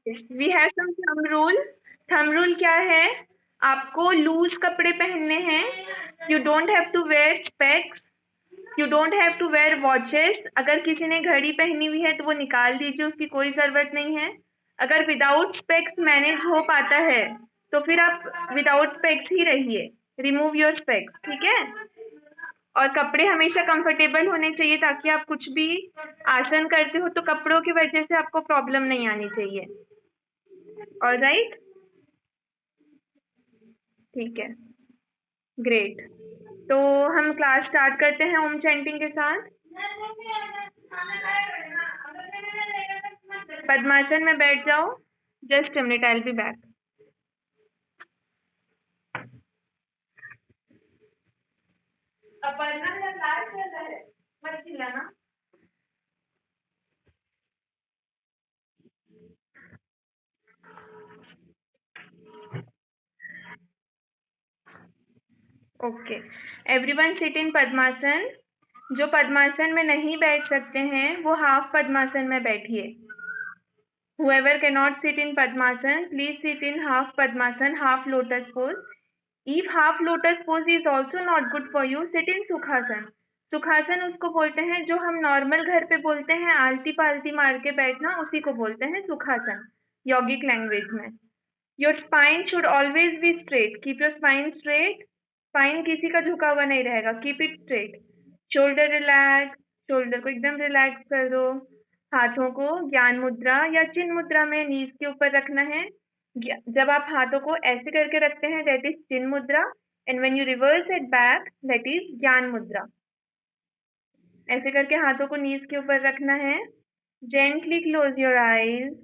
We have some thumb rule. Thumb rule क्या है? आपको लूज कपड़े पहनने हैं। You don't have to wear specs, you don't have to wear watches. अगर किसी ने घड़ी पहनी हुई है तो वो निकाल दीजिए, उसकी कोई ज़रूरत नहीं है। अगर विदाउट स्पेक्स मैनेज हो पाता है तो फिर आप विदाउट स्पेक्स ही रहिए। रिमूव योर स्पेक्स, ठीक है? और कपड़े हमेशा कंफर्टेबल होने चाहिए ताकि आप कुछ भी आसन करते हो तो कपड़ों की वजह से आपको प्रॉब्लम नहीं आनी चाहिए। ऑलराइट, ठीक है, ग्रेट। तो हम क्लास स्टार्ट करते हैं ओम चैंटिंग के साथ। पद्मासन में बैठ जाओ। Just a minute, I will be back. Aparna का क्लास चल रहा है, मत चिल्लाना। ओके, एवरीवन सिट इन पद्मासन। जो पद्मासन में नहीं बैठ सकते हैं वो हाफ पद्मासन में बैठिए। Whoever cannot sit in Padmasan, please sit in half Padmasan, half lotus pose. If half lotus pose is also not good for you, sit in Sukhasan. सुखासन उसको बोलते हैं जो हम नॉर्मल घर पे बोलते हैं, आलती पालती मार के बैठना, उसी को बोलते हैं सुखासन यौगिक लैंग्वेज में। Your spine should always be straight. Keep your spine straight. Spine किसी का झुका हुआ नहीं रहेगा, keep it straight. Shoulder relax, shoulder को एकदम रिलैक्स कर दो। हाथों को ज्ञान मुद्रा या चिन्ह मुद्रा में नीज के ऊपर रखना है। जब आप हाथों को ऐसे करके रखते हैं दैट इज चिन्ह मुद्रा, and when you reverse it back that is ज्ञान मुद्रा। ऐसे करके हाथों को नीज के ऊपर रखना है। Gently close your eyes.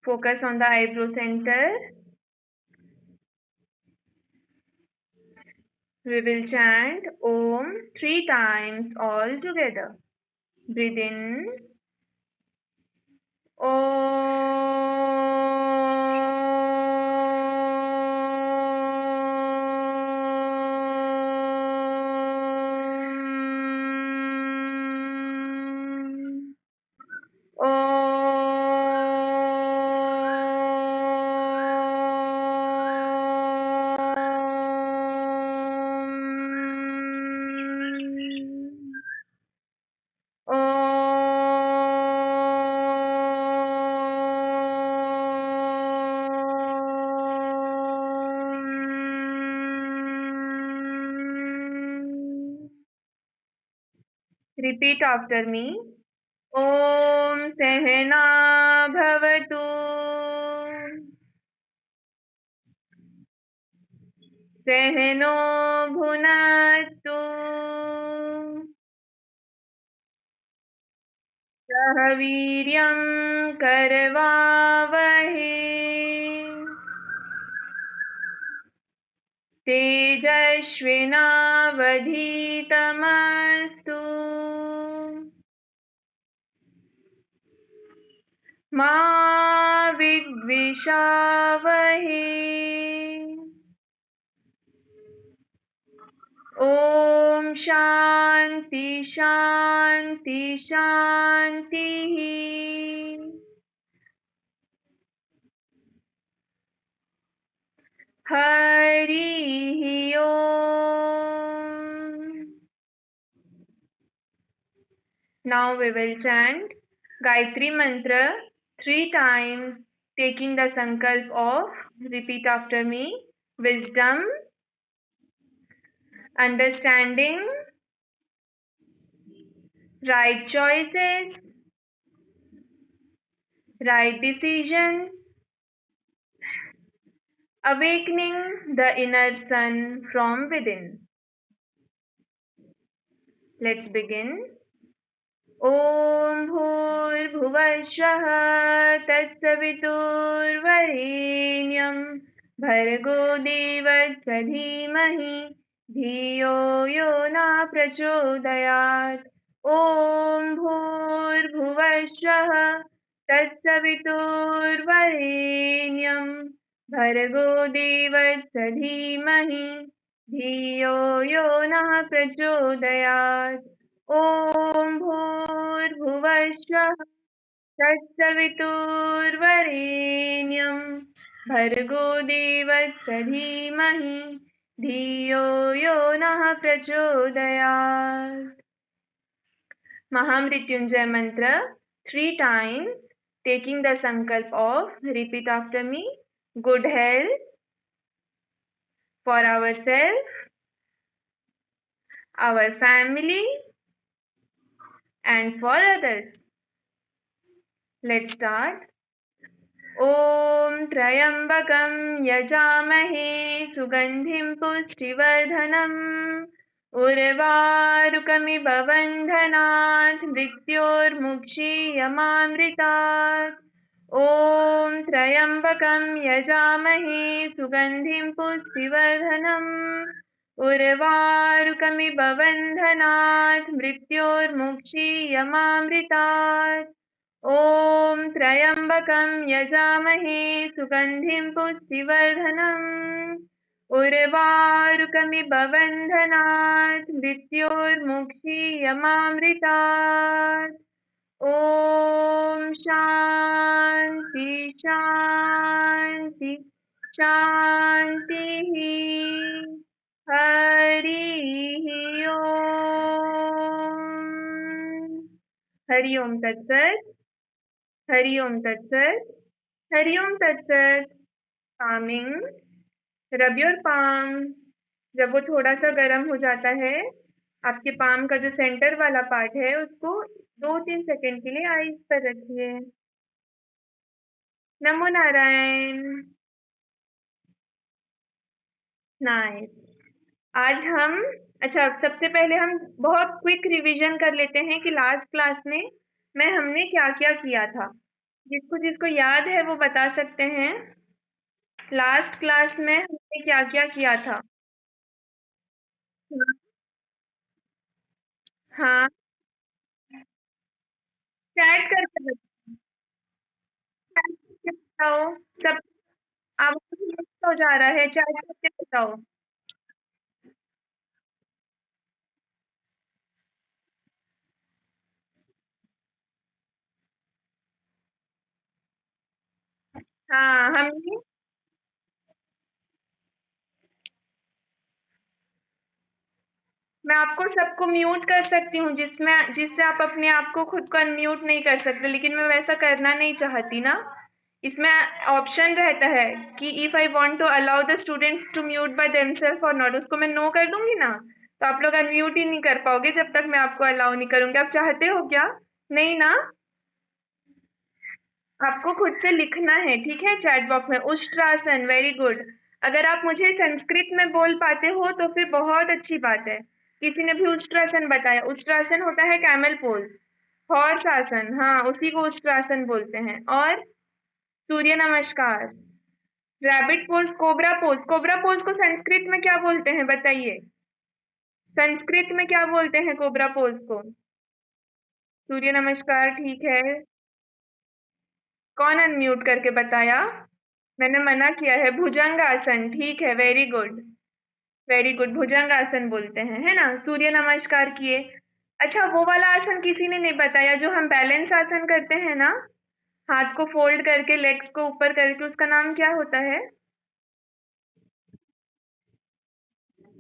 Focus on the eyebrow center. We will chant Om 3 times all together. Breathe in. Repeat after me. Om Sehna Bhavatu. Sehno Bhunatu. सह वीर्यं करवावहे। तेजस्विनावधीतमस्तु। मा विद्विषावहे। ओम शांति शांति शांति। हरि ओम। Now we will chant Gayatri Mantra 3 times, taking the sankalp of, repeat after me, wisdom, understanding, right choices, right decisions, awakening the inner sun from within. Let's begin. ॐ भूर्भुवस्वः तत्सवितुर्वरेण्यं भर्गो देवस्य धीमहि धियो यो न प्रचोदयात्। ॐ भूर्भुवस्वः तत्सवितुर्वरेण्यं भर्गो देवस्य धीमहि धियो यो न प्रचोदयात्। ॐ श्वः तत्सवितुर्वरेण्यं भर्गो देवस्य धीमहि धियो यो नः प्रचोदयात्। Mahamrityunjay mantra 3 times, taking the sankalp of, repeat after me, good health for ourselves, our family and for others. Let's start. ॐ त्र्यम्बकं यजामहे सुगन्धिं पुष्टिवर्धनम् उर्वारुकमिव बन्धनात् मृत्योर्मुक्षीयमामृतात्। ॐ त्र्यम्बकं यजामहे सुगन्धिं पुष्टिवर्धनम् उर्वारुकमिव बन्धनात् मृत्योर्मुक्षीयमामृतात्। ॐ त्र्यम्बकं यजामहे सुगन्धिं पुष्टिवर्धनम् उर्वारुकमिव बन्धनात् मृत्योर्मुक्षीयमामृतात्। ॐ शान्ति शान्ति शान्तिः। हरिः ओम्। हरि ओम तत्सत्। हरि ओम तत्सत्। हरि ओम तत्सत्। Palming, rub your palm. जब वो थोड़ा सा गर्म हो जाता है, आपके पाम का जो सेंटर वाला पार्ट है उसको 2-3 सेकंड के लिए आइस पर रखिए। नमो नारायण। नाइस। आज हम सबसे पहले हम बहुत क्विक रिवीजन कर लेते हैं कि लास्ट क्लास में हमने क्या क्या किया था। जिसको जिसको याद है वो बता सकते हैं लास्ट क्लास में हमने क्या क्या किया था। हाँ, चैट करके बताओ। सब आवाज हो जा रहा है, चैट करके बताओ। हाँ, हमने मैं आपको सबको म्यूट कर सकती हूँ जिससे आप अपने आप को खुद को अनम्यूट नहीं कर सकते, लेकिन मैं वैसा करना नहीं चाहती ना। इसमें ऑप्शन रहता है कि if I want to allow the students to mute by themselves और नॉट, उसको मैं नो कर दूंगी ना, तो आप लोग अनम्यूट ही नहीं कर पाओगे जब तक मैं आपको अलाउ नहीं करूंगी। आप चाहते हो क्या? नहीं ना? आपको खुद से लिखना है, ठीक है, चैट बॉक्स में उष्ट्रासन। Very good. अगर आप मुझे संस्कृत में बोल पाते हो तो फिर बहुत अच्छी बात है। किसी ने भी उष्ट्रासन बताया। उष्ट्रासन होता है कैमल पोज, हॉर्स आसन, हाँ उसी को उष्ट्रासन बोलते हैं। और सूर्य नमस्कार, rabbit pose, cobra pose. Cobra pose को संस्कृत में क्या बोलते हैं बताइए? संस्कृत में क्या बोलते हैं कोबरा पोज को? सूर्य नमस्कार, ठीक है। कौन अनम्यूट करके बताया? मैंने मना किया है। भुजंग आसन, ठीक है, वेरी गुड वेरी गुड। भुजंग आसन बोलते हैं, है ना? सूर्य नमस्कार किए। अच्छा, वो वाला आसन किसी ने नहीं बताया जो हम बैलेंस आसन करते हैं ना, हाथ को फोल्ड करके लेग्स को ऊपर करके, उसका नाम क्या होता है?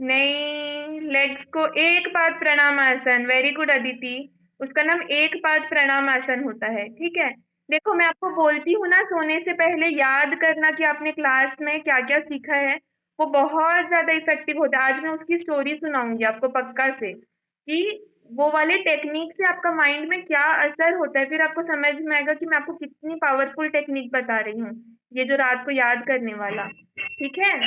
नहीं, लेग्स को एक पाद प्रणाम आसन। वेरी गुड अदिति, उसका नाम एक पाद प्रणाम आसन होता है, ठीक है। देखो, मैं आपको बोलती हूँ ना, सोने से पहले याद करना कि आपने क्लास में क्या क्या सीखा है। वो बहुत ज्यादा इफेक्टिव होता है। आज मैं उसकी स्टोरी सुनाऊंगी आपको पक्का से, कि वो वाले टेक्निक से आपका माइंड में क्या असर होता है। फिर आपको समझ में आएगा कि मैं आपको कितनी पावरफुल टेक्निक बता रही हूँ, ये जो रात को याद करने वाला, ठीक है।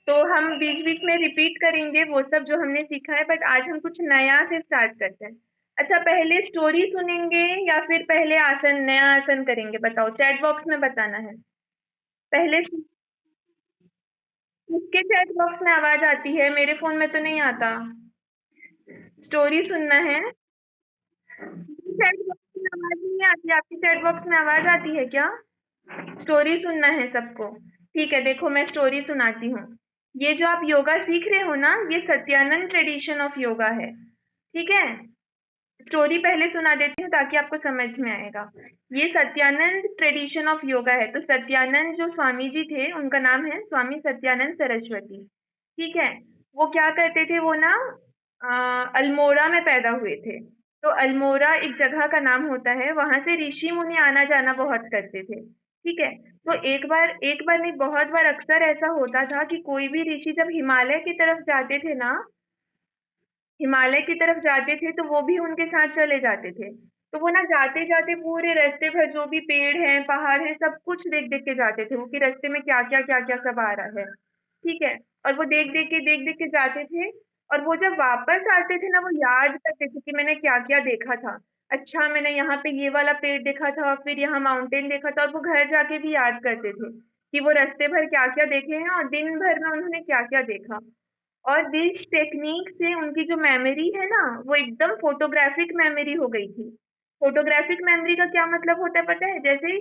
तो हम बीच बीच में रिपीट करेंगे वो सब जो हमने सीखा है, बट आज हम कुछ नया से स्टार्ट करते हैं। अच्छा, पहले स्टोरी सुनेंगे या फिर पहले आसन, नया आसन करेंगे? बताओ, चैट बॉक्स में बताना है। पहले किसके चैट बॉक्स में आवाज आती है? मेरे फोन में तो नहीं आता। स्टोरी सुनना है। चैट बॉक्स में आवाज नहीं आती? आपकी चैट बॉक्स में आवाज आती है क्या? स्टोरी सुनना है सबको, ठीक है। देखो, मैं स्टोरी सुनाती हूँ। ये जो आप योगा सीख रहे हो ना, ये सत्यानंद ट्रेडिशन ऑफ योगा है, ठीक है। स्टोरी पहले सुना देती हूँ ताकि आपको समझ में आएगा। ये सत्यानंद ट्रेडिशन ऑफ योगा है। तो सत्यानंद जो स्वामी जी थे, उनका नाम है स्वामी सत्यानंद सरस्वती। ठीक है। वो क्या करते थे, वो ना अल्मोड़ा में पैदा हुए थे। तो अल्मोड़ा एक जगह का नाम होता है, वहां से ऋषि मुनि आना जाना बहुत करते थे। ठीक है। तो एक बार नहीं, बहुत बार अक्सर ऐसा होता था कि कोई भी ऋषि जब हिमालय की तरफ जाते थे ना, हिमालय की तरफ जाते थे तो वो भी उनके साथ चले जाते थे। तो वो ना जाते जाते पूरे रास्ते भर जो भी पेड़ हैं, पहाड़ हैं, सब कुछ देख देख के जाते थे वो, कि रास्ते में क्या क्या सब आ रहा है। ठीक है। और वो देख देख के जाते थे। और वो जब वापस आते थे ना, वो याद करते थे कि मैंने क्या क्या देखा था। अच्छा, मैंने यहाँ पे ये वाला पेड़ देखा था, फिर यहाँ माउंटेन देखा था। और वो घर जाके भी याद करते थे कि वो रास्ते भर क्या क्या देखे हैं और दिन भर में उन्होंने क्या क्या देखा। और दिस टेक्निक से उनकी जो मेमोरी है ना, वो एकदम फोटोग्राफिक मेमोरी हो गई थी। फोटोग्राफिक मेमोरी का क्या मतलब होता है पता है? जैसे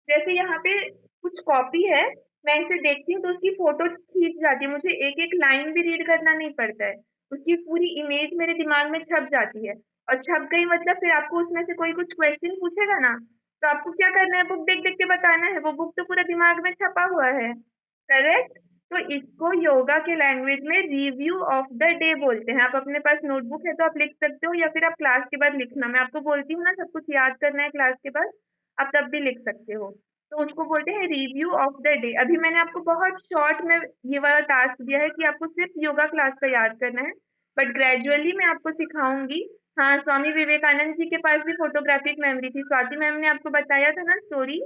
जैसे यहाँ पे कुछ कॉपी है, मैं इसे देखती हूँ तो उसकी फोटो खींच जाती है, मुझे एक एक लाइन भी रीड करना नहीं पड़ता है। उसकी पूरी इमेज मेरे दिमाग में छप जाती है। और छप गई मतलब फिर आपको उसमें से कोई कुछ क्वेश्चन पूछेगा ना, तो आपको क्या करना है, बुक देख देख के बताना है। वो बुक तो पूरा दिमाग में छपा हुआ है। करेक्ट। तो इसको योगा के लैंग्वेज में रिव्यू ऑफ द डे बोलते हैं। आप अपने पास नोटबुक है तो आप लिख सकते हो, या फिर आप क्लास के बाद लिखना। मैं आपको बोलती हूँ ना सब कुछ याद करना है क्लास के बाद, आप तब भी लिख सकते हो। तो उसको बोलते हैं रिव्यू ऑफ द डे। अभी मैंने आपको बहुत शॉर्ट में ये वाला टास्क दिया है कि आपको सिर्फ योगा क्लास का याद करना है। बट ग्रेजुअली मैं आपको सिखाऊंगी। हाँ, स्वामी विवेकानंद जी के पास भी फोटोग्राफिक मेमोरी थी। स्वाति मैम ने आपको बताया था ना स्टोरी,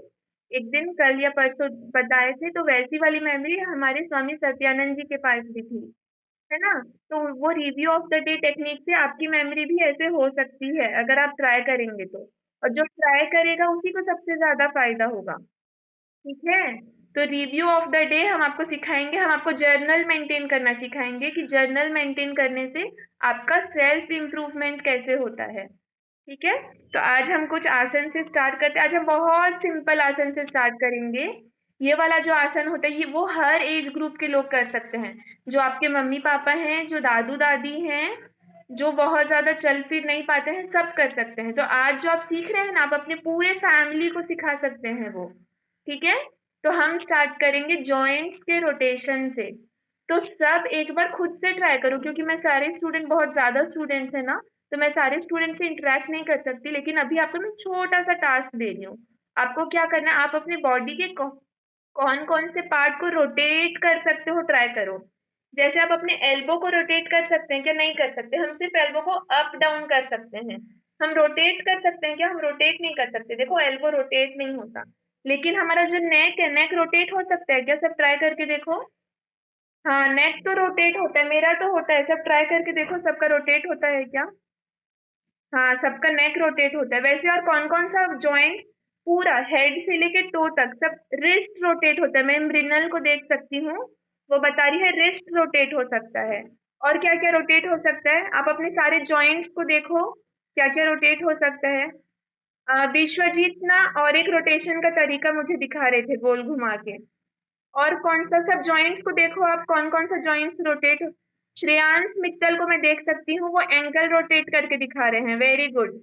एक दिन कल या परसों बताए थे। तो वैसी वाली मेमोरी हमारे स्वामी सत्यानंद जी के पास भी थी, है ना। तो वो review of the day technique से आपकी मेमोरी भी ऐसे हो सकती है अगर आप ट्राई करेंगे तो। और जो ट्राई करेगा उसी को सबसे ज्यादा फायदा होगा। ठीक है। तो रिव्यू ऑफ द डे हम आपको सिखाएंगे, हम आपको जर्नल मेंटेन करना सिखाएंगे कि जर्नल मेंटेन करने से आपका सेल्फ इम्प्रूवमेंट कैसे होता है। ठीक है। तो आज हम कुछ आसन से स्टार्ट करते हैं। आज हम बहुत सिंपल आसन से स्टार्ट करेंगे। ये वाला जो आसन होता है, ये वो हर एज ग्रुप के लोग कर सकते हैं। जो आपके मम्मी पापा हैं, जो दादू दादी हैं, जो बहुत ज्यादा चल फिर नहीं पाते हैं, सब कर सकते हैं। तो आज जो आप सीख रहे हैं ना, आप अपने पूरे फैमिली को सिखा सकते हैं वो। ठीक है। तो हम स्टार्ट करेंगे जॉइंट्स के रोटेशन से। तो सब एक बार खुद से ट्राई करो, क्योंकि मैं सारे स्टूडेंट, बहुत ज्यादा स्टूडेंट्स हैं ना, तो मैं सारे स्टूडेंट से इंटरेक्ट नहीं कर सकती। लेकिन अभी आपको मैं छोटा सा टास्क दे रही हूँ। आपको क्या करना है, आप अपने बॉडी के कौन कौन से पार्ट को रोटेट कर सकते हो, ट्राई करो। जैसे आप अपने एल्बो को रोटेट कर सकते हैं क्या? नहीं कर सकते। हम सिर्फ एल्बो को अप डाउन कर सकते हैं। हम रोटेट कर सकते हैं क्या? हम रोटेट नहीं कर सकते। देखो, एल्बो रोटेट नहीं होता। लेकिन हमारा जो नेक है, नेक रोटेट हो सकता है क्या? सब ट्राई करके देखो। हाँ, नेक तो रोटेट होता है, मेरा तो होता है। सब ट्राई करके देखो, सबका रोटेट होता है क्या? हाँ, सबका नेक रोटेट होता है। वैसे और कौन कौन सा जॉइंट, पूरा हेड से लेके टो तक सब। रिस्ट रोटेट होता है, मैं मृणल को देख सकती हूँ, वो बता रही है रिस्ट रोटेट हो सकता है। और क्या क्या रोटेट हो सकता है? आप अपने सारे जॉइंट्स को देखो, क्या क्या रोटेट हो सकता है। विश्वजीत ना और एक रोटेशन का तरीका मुझे दिखा रहे थे, गोल घुमा के। और कौन सा सब जॉइंट्स को देखो आप, कौन कौन सा जॉइंट्स रोटेट। श्रेयांश मित्तल को मैं देख सकती हूँ, वो एंकल रोटेट करके दिखा रहे हैं। Very good.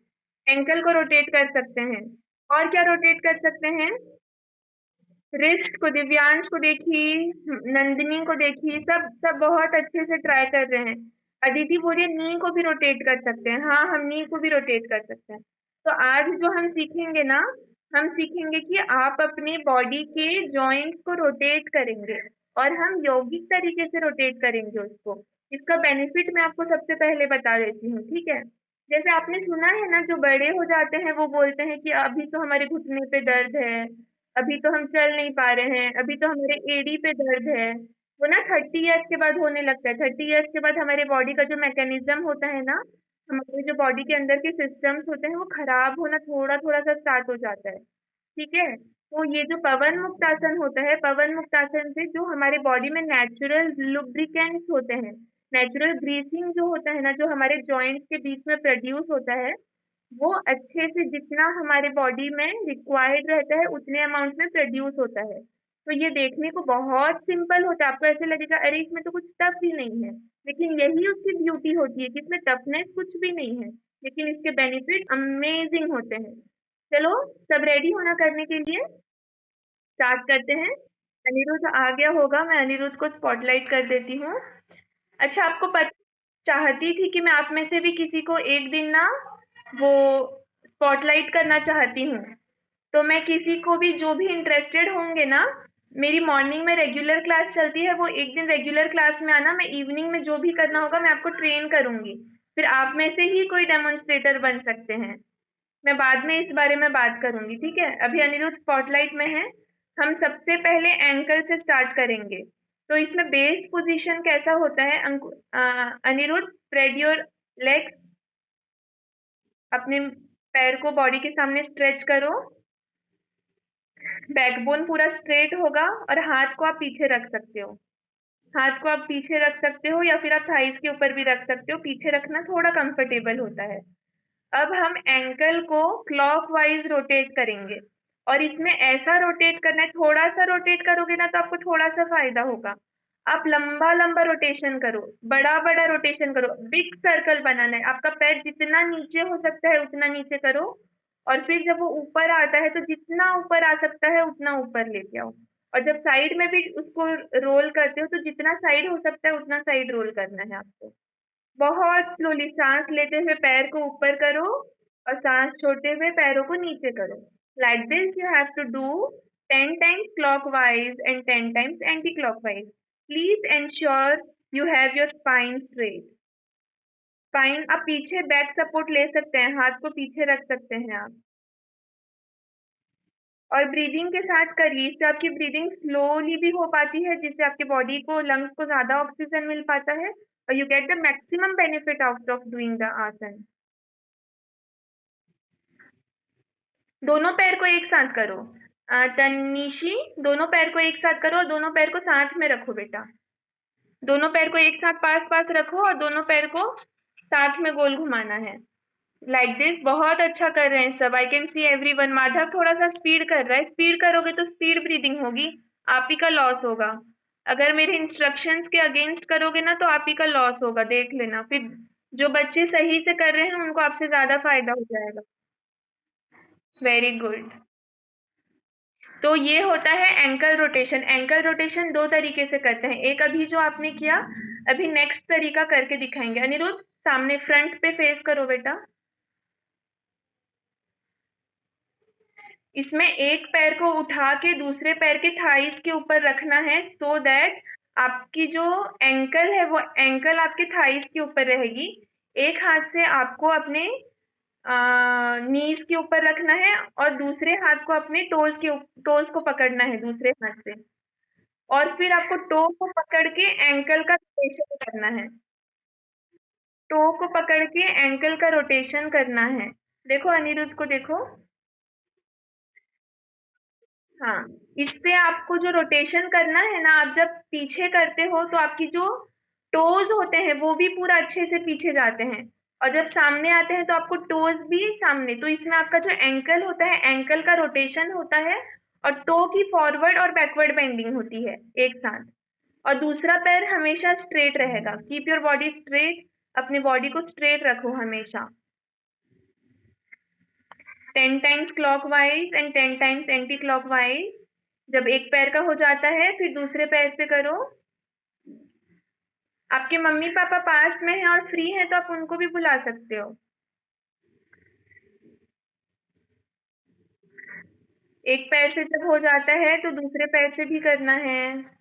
एंकल को रोटेट कर सकते हैं। और क्या रोटेट कर सकते हैं? रिस्ट को दिव्यांश को देखी, नंदिनी को देखी, सब सब बहुत अच्छे से ट्राई कर रहे हैं। अदिति बोलिए नी को भी रोटेट कर सकते हैं। हाँ, हम नी को भी रोटेट कर सकते हैं। तो आज जो हम सीखेंगे ना, हम सीखेंगे कि आप अपनी बॉडी के जॉइंट्स को रोटेट करेंगे। और हम यौगिक तरीके से रोटेट करेंगे उसको। इसका बेनिफिट मैं आपको सबसे पहले बता देती हूँ, ठीक है। जैसे आपने सुना है ना, जो बड़े हो जाते हैं वो बोलते हैं कि अभी तो हमारे घुटने पे दर्द है, अभी तो हम चल नहीं पा रहे हैं, अभी तो हमारे एडी पे दर्द है। वो ना 30 ईयर्स के बाद होने लगता है। 30 ईयर्स के बाद हमारे बॉडी का जो मैकेनिज्म होता है ना, हमारे जो बॉडी के अंदर के सिस्टम्स होते हैं, वो खराब होना थोड़ा थोड़ा सा स्टार्ट हो जाता है। ठीक है। तो ये जो पवन मुक्त आसन होता है, पवन मुक्त आसन से जो हमारे बॉडी में नेचुरल लुब्रिकेंट्स होते हैं, नेचुरल ग्रीसिंग जो होता है ना, जो हमारे जॉइंट्स के बीच में प्रोड्यूस होता है, वो अच्छे से जितना हमारे बॉडी में रिक्वायर्ड रहता है उतने अमाउंट में प्रोड्यूस होता है। तो ये देखने को बहुत सिंपल होता है, आपको ऐसे लगेगा अरे इसमें तो कुछ टफ ही नहीं है। लेकिन यही उसकी ब्यूटी होती है कि इसमें टफनेस कुछ भी नहीं है। लेकिन इसके बेनिफिट अमेजिंग होते हैं। चलो सब रेडी होना करने के लिए स्टार्ट करते हैं। अनिरुद्ध आ गया होगा, मैं अनिरुद्ध को स्पॉटलाइट कर देती हूँ। अच्छा, आपको पता चाहती थी कि मैं आप में से भी किसी को एक दिन ना वो स्पॉटलाइट करना चाहती हूँ। तो मैं किसी को भी जो भी इंटरेस्टेड होंगे ना, मेरी मॉर्निंग में रेगुलर क्लास चलती है, वो एक दिन रेगुलर क्लास में आना, मैं इवनिंग में जो भी करना होगा मैं आपको ट्रेन करूंगी। फिर आप में से ही कोई डेमोन्स्ट्रेटर बन सकते हैं। मैं बाद में इस बारे में बात करूंगी, ठीक है? अभी अनिरुद्ध स्पॉटलाइट में है। हम सबसे पहले एंकल से स्टार्ट करेंगे। तो इसमें बेस पोजीशन कैसा होता है? Anirudh, spread your legs. अपने पैर को बॉडी के सामने स्ट्रेच करो। बैकबोन पूरा स्ट्रेट होगा और हाथ को आप पीछे रख सकते हो। हाथ को आप पीछे रख सकते हो या फिर आप थाइस के ऊपर भी रख सकते हो। पीछे रखना थोड़ा कंफर्टेबल होता है। अब हम एंकल को क्लॉकवाइज रोटेट करेंगे और इसमें ऐसा रोटेट करना है, थोड़ा सा रोटेट करोगे ना तो आपको थोड़ा सा फायदा होगा। आप लंबा लंबा रोटेशन करो, बड़ा बड़ा रोटेशन करो, बिग सर्कल बनाना है। आपका पैर जितना नीचे हो सकता है उतना नीचे करो और फिर जब वो ऊपर आता है तो जितना ऊपर आ सकता है उतना ऊपर लेके आओ। और जब साइड में भी उसको रोल करते हो तो जितना साइड हो सकता है उतना साइड रोल करना है आपको। बहुत स्लोली सांस लेते हुए पैर को ऊपर करो और सांस छोड़ते हुए पैरों को नीचे करो। Like this you have to do 10 times clockwise and 10 times anti clockwise. Please ensure you have your spine straight. Spine आप पीछे बैक सपोर्ट ले सकते हैं, हाथ को पीछे रख सकते हैं आप। और ब्रीदिंग के साथ करिए, इससे आपकी ब्रीदिंग स्लोली भी हो पाती है, जिससे आपके बॉडी को, लंग्स को ज्यादा ऑक्सीजन मिल पाता है और you get the maximum benefit out of doing the आसन। दोनों पैर को एक साथ करो। तनिशी, दोनों पैर को एक साथ करो और दोनों पैर को साथ में रखो बेटा। दोनों पैर को एक साथ पास पास रखो और दोनों पैर को साथ में गोल घुमाना है। Like this. बहुत अच्छा कर रहे हैं सब। आई कैन सी एवरीवन। माधव थोड़ा सा स्पीड कर रहा है। स्पीड करोगे तो स्पीड ब्रीदिंग होगी, आप ही का लॉस होगा। अगर मेरे इंस्ट्रक्शंस के अगेंस्ट करोगे ना तो आप ही का लॉस होगा, देख लेना। फिर जो बच्चे सही से कर रहे हैं उनको आपसे ज्यादा फायदा हो जाएगा। Very good. तो ये होता है एंकल रोटेशन। एंकल रोटेशन दो तरीके से करते हैं। एक अभी जो आपने किया, अभी नेक्स्ट तरीका करके दिखाएंगे। अनिरुद्ध, सामने फ्रंट पे फेस करो बेटा। इसमें एक पैर को उठा के दूसरे पैर के थाइस के ऊपर रखना है, सो दैट आपकी जो एंकल है वो एंकल आपके थाइस के ऊपर रहेगी। एक हाथ से आपको अपने नीज के ऊपर रखना है और दूसरे हाथ को अपने टोज को पकड़ना है दूसरे हाथ से। और फिर आपको टो को पकड़ के एंकल का रोटेशन करना है। टो को पकड़ के एंकल का रोटेशन करना है। देखो अनिरुद्ध को देखो। हाँ, इससे आपको जो रोटेशन करना है ना, आप जब पीछे करते हो तो आपकी जो टोज होते हैं वो भी पूरा अच्छे से पीछे जाते हैं और जब सामने आते हैं तो आपको टोज भी सामने। तो इसमें आपका जो एंकल होता है, एंकल का रोटेशन होता है और टो की फॉरवर्ड और बैकवर्ड बेंडिंग होती है एक साथ। और दूसरा पैर हमेशा स्ट्रेट रहेगा। Keep your body straight. अपने बॉडी को स्ट्रेट रखो हमेशा। 10 times clockwise and 10 times anti clockwise. जब एक पैर का हो जाता है फिर दूसरे पैर से करो। आपके मम्मी पापा पास में हैं और फ्री हैं तो आप उनको भी बुला सकते हो। एक पैर से जब हो जाता है तो दूसरे पैर से भी करना है।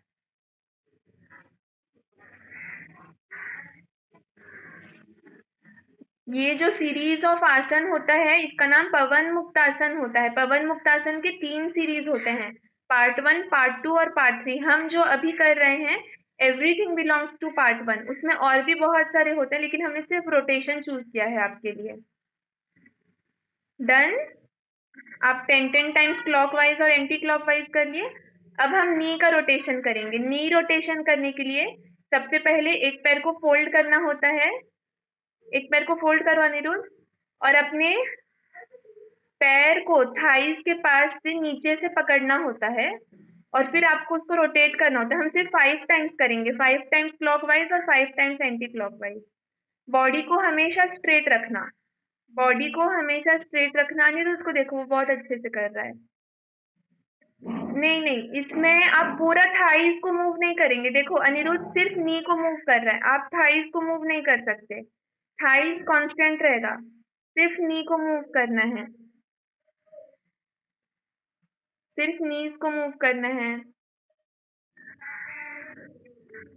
ये जो सीरीज ऑफ आसन होता है इसका नाम पवन मुक्तासन होता है। पवन मुक्तासन के 3 सीरीज होते हैं, पार्ट 1, पार्ट 2 और पार्ट 3। हम जो अभी कर रहे हैं एवरीथिंग बिलोंग्स टू पार्ट 1। उसमें और भी बहुत सारे होते हैं लेकिन हमने सिर्फ रोटेशन चूज किया है आपके लिए। डन। आप 10 टाइम्स क्लॉकवाइज और एंटी क्लॉकवाइज कर लिए। अब हम नी का रोटेशन करेंगे। नी रोटेशन करने के लिए सबसे पहले एक पैर को फोल्ड करना होता है। एक पैर को फोल्ड करो अनिरुद्ध और अपने पैर को थाइस के पास से नीचे से पकड़ना होता है और फिर आपको उसको रोटेट करना होता है। हम सिर्फ 5 टाइम्स करेंगे, 5 टाइम्स क्लॉकवाइज और 5 टाइम्स एंटी क्लॉकवाइज। बॉडी को हमेशा स्ट्रेट रखना। बॉडी को हमेशा स्ट्रेट रखना। अनिरुद्ध को देखो, वो बहुत अच्छे से कर रहा है। नहीं नहीं, इसमें आप पूरा थाइज को मूव नहीं करेंगे। देखो अनिरुद्ध सिर्फ नी को मूव कर रहा है, आप थाइज को मूव नहीं कर सकते। थाइज कांस्टेंट रहेगा, सिर्फ नी को मूव करना है, सिर्फ नीज को मूव करना है।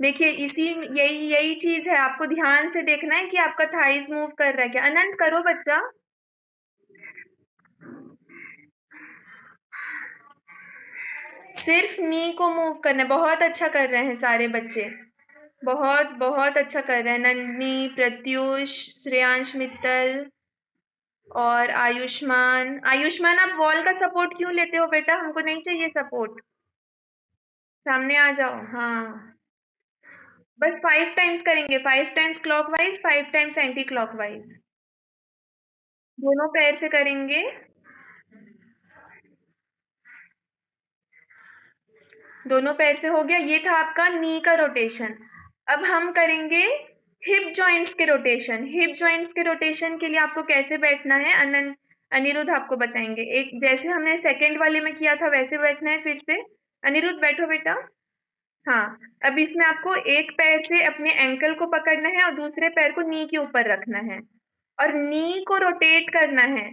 देखिए इसी यही यही चीज है, आपको ध्यान से देखना है कि आपका थाइज मूव कर रहा है क्या। अनंत करो बच्चा। सिर्फ नी को मूव करना है। बहुत अच्छा कर रहे हैं सारे बच्चे, बहुत बहुत अच्छा कर रहे हैं। नंदिनी, प्रत्युष, श्रेयांश मित्तल और आयुष्मान। आयुष्मान आप वॉल का सपोर्ट क्यों लेते हो बेटा, हमको नहीं चाहिए सपोर्ट। सामने आ जाओ। हाँ बस 5 टाइम्स करेंगे, 5 times clockwise, 5 times anti clockwise, दोनों पैर से करेंगे। दोनों पैर से हो गया। ये था आपका नी का रोटेशन। अब हम करेंगे हिप जॉइंट्स के रोटेशन। हिप जॉइंट्स के रोटेशन के लिए आपको कैसे बैठना है अनिरुद्ध आपको बताएंगे। एक जैसे हमने सेकंड वाले में किया था वैसे बैठना है फिर से। अनिरुद्ध बैठो बेटा। हाँ, अब इसमें आपको एक पैर से अपने एंकल को पकड़ना है और दूसरे पैर को नी के ऊपर रखना है और नी को रोटेट करना है।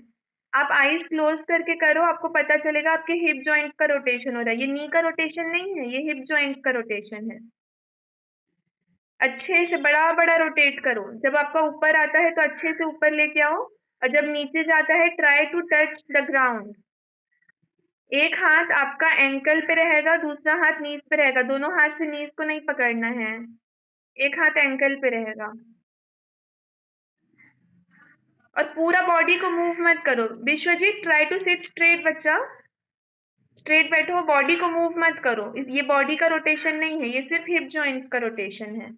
आप आईज क्लोज करके करो, आपको पता चलेगा आपके हिप जॉइंट का रोटेशन हो रहा है। ये नी का रोटेशन नहीं है, ये हिप जॉइंट का रोटेशन है। अच्छे से बड़ा बड़ा रोटेट करो। जब आपका ऊपर आता है तो अच्छे से ऊपर लेके आओ और जब नीचे जाता है try to touch the ground. एक हाथ आपका एंकल पे रहेगा, दूसरा हाथ नीज पे रहेगा। दोनों हाथ से नीज को नहीं पकड़ना है, एक हाथ एंकल पे रहेगा। और पूरा बॉडी को मूव मत करो। Vishwajit try to sit straight बच्चा, स्ट्रेट बैठो, बॉडी को मूव मत करो। ये बॉडी का रोटेशन नहीं है, ये सिर्फ हिप जॉइंट का रोटेशन है।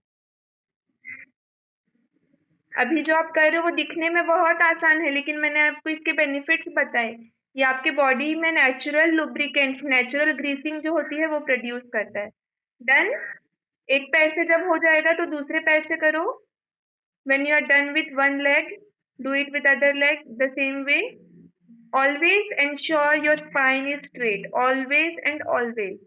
अभी जो आप कर रहे हो वो दिखने में बहुत आसान है, लेकिन मैंने आपको इसके बेनिफिट्स बताए। ये आपके बॉडी में नेचुरल लुब्रिकेंट्स, नेचुरल ग्रीसिंग जो होती है वो प्रोड्यूस करता है। डन। एक पैर से जब हो जाएगा तो दूसरे पैर से करो। When you are done with one leg, do it with other leg the same way. Always ensure your spine is straight. Always and always.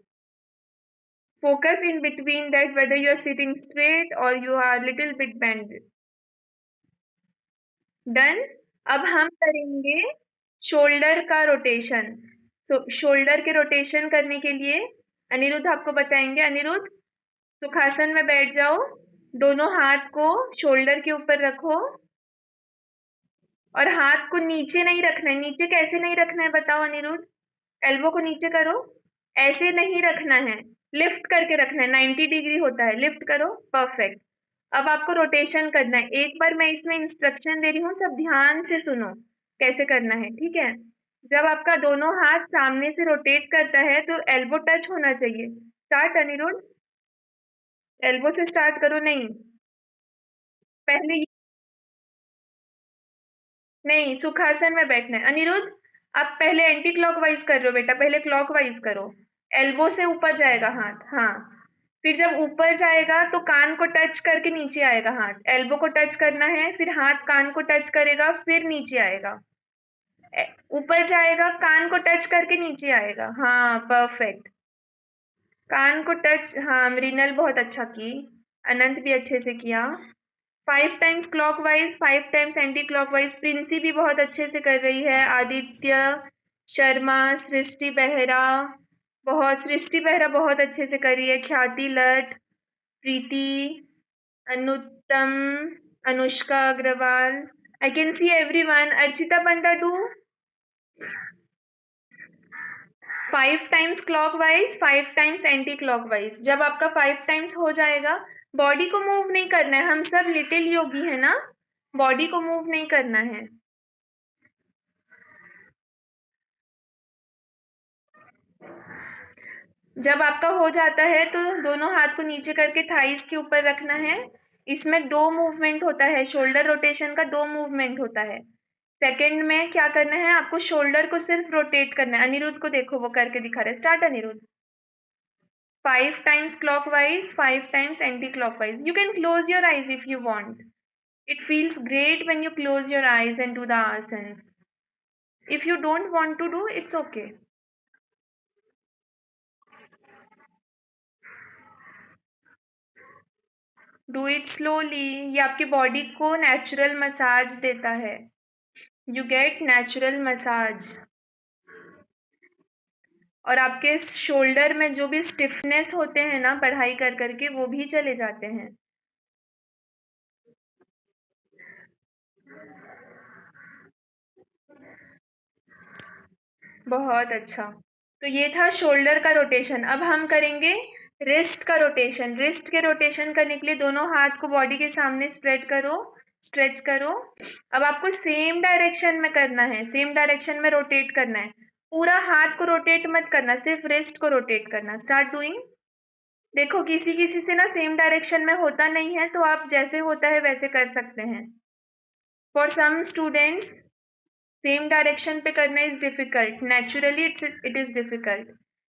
Focus in between that whether you are sitting straight or you are little bit bent. Done. अब हम करेंगे shoulder का rotation. तो shoulder के rotation करने के लिए अनिरुद्ध आपको बताएंगे। अनिरुद्ध सुखासन में बैठ जाओ, दोनों हाथ को शोल्डर के ऊपर रखो और हाथ को नीचे नहीं रखना है। नीचे कैसे नहीं रखना है बताओ अनिरुद्ध। एल्बो को नीचे करो, ऐसे नहीं रखना है, लिफ्ट करके रखना है। 90 डिग्री होता है, लिफ्ट करो। परफेक्ट। अब आपको रोटेशन करना है। एक बार मैं इसमें इंस्ट्रक्शन दे रही हूँ, सब ध्यान से सुनो कैसे करना है, ठीक है। जब आपका दोनों हाथ सामने से रोटेट करता है तो एल्बो टच होना चाहिए। स्टार्ट अनिरुद्ध, एल्बो से स्टार्ट करो। नहीं, पहले नहीं, सुखासन में बैठना है। अनिरुद्ध आप पहले एंटी क्लॉकवाइज कर रहे हो बेटा, पहले क्लॉकवाइज करो। एल्बो से ऊपर जाएगा हाथ। हाँ, फिर जब ऊपर जाएगा तो कान को टच करके नीचे आएगा हाथ। एल्बो को टच करना है, फिर हाथ कान को टच करेगा, फिर नीचे आएगा। ऊपर जाएगा, कान को टच करके नीचे आएगा। हाँ परफेक्ट। कान को टच। हाँ मृणाल बहुत अच्छा की, अनंत भी अच्छे से किया। 5 times clockwise, 5 times anti clockwise. Princy भी बहुत अच्छे से कर रही है। आदित्य शर्मा, सृष्टि बेहरा, सृष्टि बेहरा बहुत अच्छे से कर रही है। ख्याति लट, Preeti, Anuttam, Anushka Agarwal. I can see everyone. Archita Panda do 5 times clockwise, 5 times anti clockwise. जब आपका 5 टाइम्स हो जाएगा, बॉडी को मूव नहीं करना है। हम सब लिटिल योगी है ना, बॉडी को मूव नहीं करना है। जब आपका हो जाता है तो दोनों हाथ को नीचे करके थाइस के ऊपर रखना है। इसमें 2 मूवमेंट होता है, शोल्डर रोटेशन का 2 मूवमेंट होता है। सेकंड में क्या करना है, आपको शोल्डर को सिर्फ रोटेट करना है। अनिरुद्ध को देखो, वो करके दिखा रहे हैं। Start Anirudh. 5 times clockwise, 5 times anti clockwise. You can close your eyes if you want. It feels great when you close your eyes and do the asanas. If you don't want to do, it's okay. Do it slowly. ये आपकी body को natural massage देता है. You get natural massage. और आपके shoulder में जो भी स्टिफनेस होते हैं ना पढ़ाई कर करके, वो भी चले जाते हैं. बहुत अच्छा. तो ये था शोल्डर का रोटेशन. अब हम करेंगे रिस्ट का रोटेशन. रिस्ट के रोटेशन करने के लिए दोनों हाथ को बॉडी के सामने स्प्रेड करो, स्ट्रेच करो. अब आपको सेम डायरेक्शन में करना है, सेम डायरेक्शन में रोटेट करना है. पूरा हाथ को रोटेट मत करना, सिर्फ रिस्ट को रोटेट करना. Start doing. देखो किसी किसी से ना सेम डायरेक्शन में होता नहीं है, तो आप जैसे होता है वैसे कर सकते हैं. For some students same direction पे करना is difficult. Naturally it is difficult.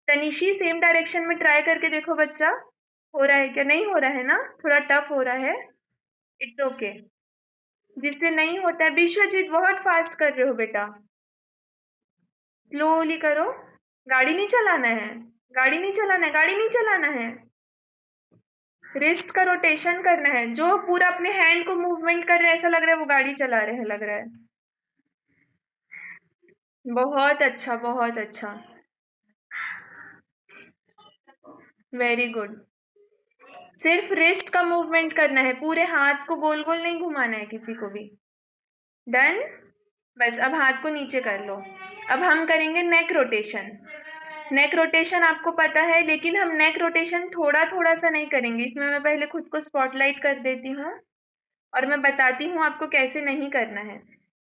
Tanishi same direction में ट्राई करके देखो बच्चा, हो रहा है क्या? नहीं हो रहा है ना, थोड़ा टफ हो रहा है. It's okay. जिससे नहीं होता है, विश्वजीत बहुत फास्ट कर रहे हो बेटा, स्लोली करो. गाड़ी नहीं चलाना है, गाड़ी नहीं चलाना है, गाड़ी नहीं चलाना है. रिस्ट का रोटेशन करना है. जो पूरा अपने हैंड को मूवमेंट कर रहे हैं, ऐसा लग रहा है वो गाड़ी चला रहे हैं, लग रहा है. बहुत अच्छा, बहुत अच्छा. Very good. सिर्फ रिस्ट का मूवमेंट करना है, पूरे हाथ को गोल गोल नहीं घुमाना है किसी को भी. डन. बस अब हाथ को नीचे कर लो. अब हम करेंगे नेक रोटेशन. नेक रोटेशन आपको पता है, लेकिन हम नेक रोटेशन थोड़ा थोड़ा सा नहीं करेंगे. इसमें मैं पहले खुद को स्पॉटलाइट कर देती हूँ और मैं बताती हूँ आपको कैसे नहीं करना है.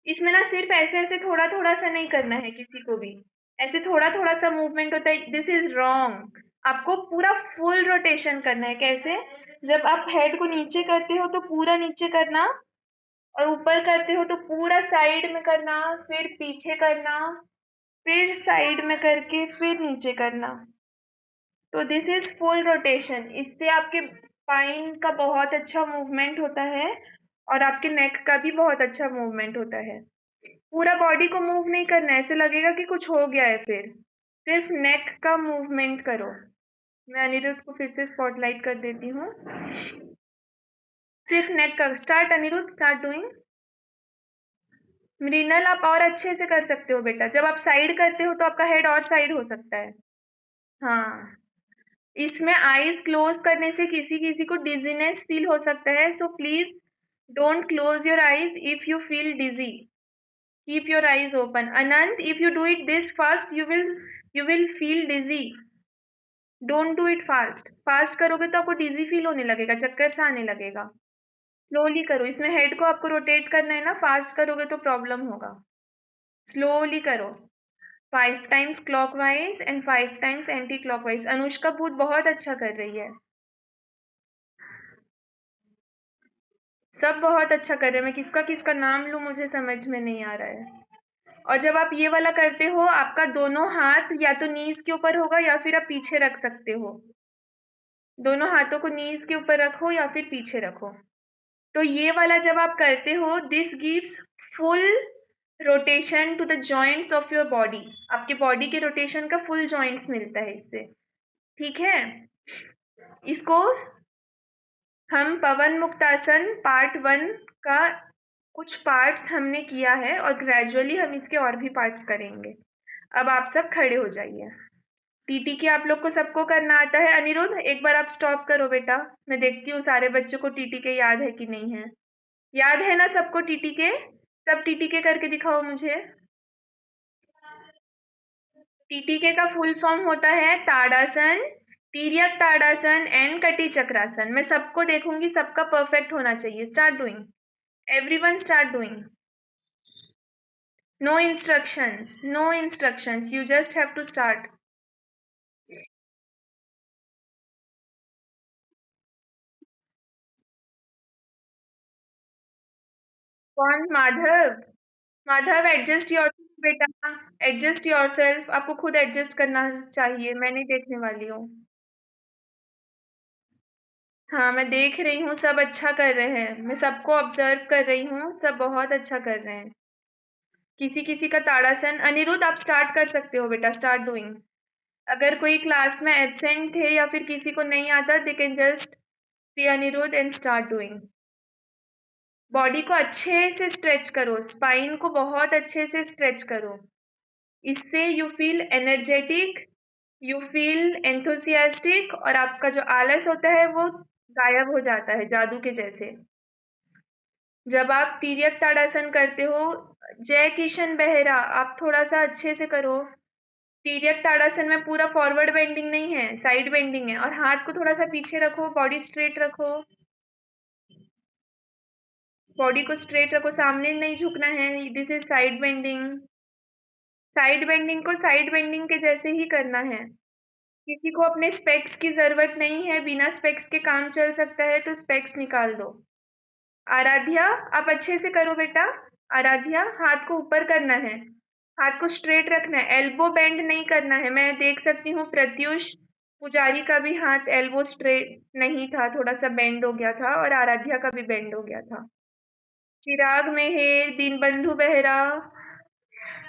इसमें ना सिर्फ ऐसे ऐसे थोड़ा थोड़ा सा नहीं करना है किसी को भी. ऐसे थोड़ा थोड़ा सा मूवमेंट होता है, दिस इज रॉन्ग. आपको पूरा फुल रोटेशन करना है. कैसे? जब आप हेड को नीचे करते हो तो पूरा नीचे करना, और ऊपर करते हो तो पूरा साइड में करना, फिर पीछे करना, फिर साइड में करके फिर नीचे करना. तो दिस इज फुल रोटेशन. इससे आपके स्पाइन का बहुत अच्छा मूवमेंट होता है और आपके नेक का भी बहुत अच्छा मूवमेंट होता है. पूरा बॉडी को मूव नहीं करना है, ऐसे लगेगा कि कुछ हो गया है. फिर सिर्फ नेक का मूवमेंट करो. मैं अनिरुद्ध को फिर से स्पॉटलाइट कर देती हूँ. सिर्फ नेक का. Start Anirudh, start doing. Mrinal आप और अच्छे से कर सकते हो बेटा. जब आप साइड करते हो तो आपका हेड और साइड हो सकता है. हाँ, इसमें आईज क्लोज करने से किसी किसी को डिजीनेस फील हो सकता है. So please don't close your eyes if you feel dizzy. Keep your eyes open. Anant, if you do it this fast you will feel dizzy. Don't do it fast. Fast करोगे तो आपको डिजी feel होने लगेगा, चक्कर सा आने लगेगा. स्लोली करो. इसमें हेड को आपको रोटेट करना है ना, फास्ट करोगे तो प्रॉब्लम होगा. स्लोली करो. 5 times clockwise and 5 times anti clockwise. Anushka भूत बहुत अच्छा कर रही है, सब बहुत अच्छा कर रहे हैं. मैं किसका किसका नाम लूँ मुझे समझ में नहीं आ रहा है. और जब आप ये वाला करते हो, आपका दोनों हाथ या तो नीज के ऊपर होगा या फिर आप पीछे रख सकते हो. दोनों हाथों को नीज के ऊपर रखो या फिर पीछे रखो. तो ये वाला जब आप करते हो, this gives full rotation to the joints of your body. आपकी बॉडी के रोटेशन का फुल जॉइंट्स मिलता है इससे. ठीक है. इसको हम पवन मुक्तासन पार्ट 1 का कुछ पार्ट्स हमने किया है और ग्रेजुअली हम इसके और भी पार्ट्स करेंगे. अब आप सब खड़े हो जाइए. टीटी के आप लोग को सबको करना आता है. अनिरुद्ध एक बार आप स्टॉप करो बेटा, मैं देखती हूँ सारे बच्चों को टीटी के याद है कि नहीं है. याद है ना सबको टीटी के? सब टीटी के करके दिखाओ मुझे. टीटी के का फुल फॉर्म होता है ताड़ासन, तिर्यक ताड़ासन एंड कटी चक्रासन. मैं सबको देखूंगी, सबका परफेक्ट होना चाहिए. Start doing. Everyone start doing. No instructions, no instructions. You just have to start. कौन? माधव. माधव एडजस्ट योर बेटा, एडजस्ट योर सेल्फ. आपको खुद एडजस्ट करना चाहिए, मैं नहीं देखने वाली हूँ. हाँ, मैं देख रही हूँ, सब अच्छा कर रहे हैं। मैं सबको ऑब्जर्व कर रही हूँ, सब बहुत अच्छा कर रहे हैं। किसी किसी का ताड़ासन। अनिरुद्ध, आप स्टार्ट कर सकते हो बेटा, स्टार्ट डूइंग। अगर कोई क्लास में एब्सेंट है या फिर किसी को नहीं आता, they can just see Anirudh and start doing. Body को अच्छे से स्ट्रेच करो, स्पाइन को बहुत अच्छे से स्ट्रेच करो। इससे you feel energetic, you feel enthusiastic, और आपका जो आलस होता है वो गायब हो जाता है जादू के जैसे। जब आप तिर्यक ताड़ासन करते हो, जय किशन बेहरा, आप थोड़ा सा अच्छे से करो। तिर्यक ताड़ासन में पूरा फॉरवर्ड बेंडिंग नहीं है, साइड बेंडिंग है, और हाथ को थोड़ा सा पीछे रखो, बॉडी स्ट्रेट रखो। बॉडी को स्ट्रेट रखो, सामने नहीं झुकना है। This is side bending. Side bending को साइड बेंडिंग के जैसे ही करना है। किसी को अपने स्पेक्स की जरूरत नहीं है, बिना स्पेक्स के काम चल सकता है, तो स्पेक्स निकाल दो। आराध्या, आप अच्छे से करो बेटा। आराध्या, हाथ को ऊपर करना है, हाथ को स्ट्रेट रखना है, एल्बो बेंड नहीं करना है। मैं देख सकती हूँ प्रत्युष पुजारी का भी हाथ एल्बो स्ट्रेट नहीं था, थोड़ा सा बेंड हो गया था, और आराध्या का भी बेंड हो गया था। चिराग मेहर, दीनबंधु बेहरा,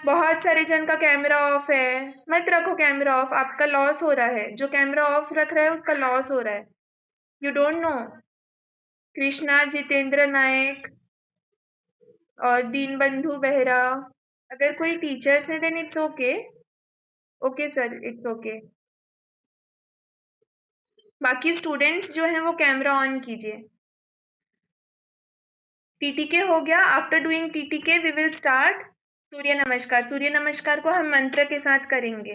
बहुत सारे जन का कैमरा ऑफ है। मत रखो कैमरा ऑफ, आपका लॉस हो रहा है। जो कैमरा ऑफ रख रहा है उसका लॉस हो रहा है। You don't know. Krishna Jitendra Nayak और दीनबंधु बेहरा। अगर कोई टीचर्स है then it's okay. Okay sir, it's okay. बाकी स्टूडेंट्स जो हैं वो कैमरा ऑन कीजिए। टीटीके हो गया। After doing TTK we will start Surya Namaskar. Surya नमस्कार को हम मंत्र के साथ करेंगे।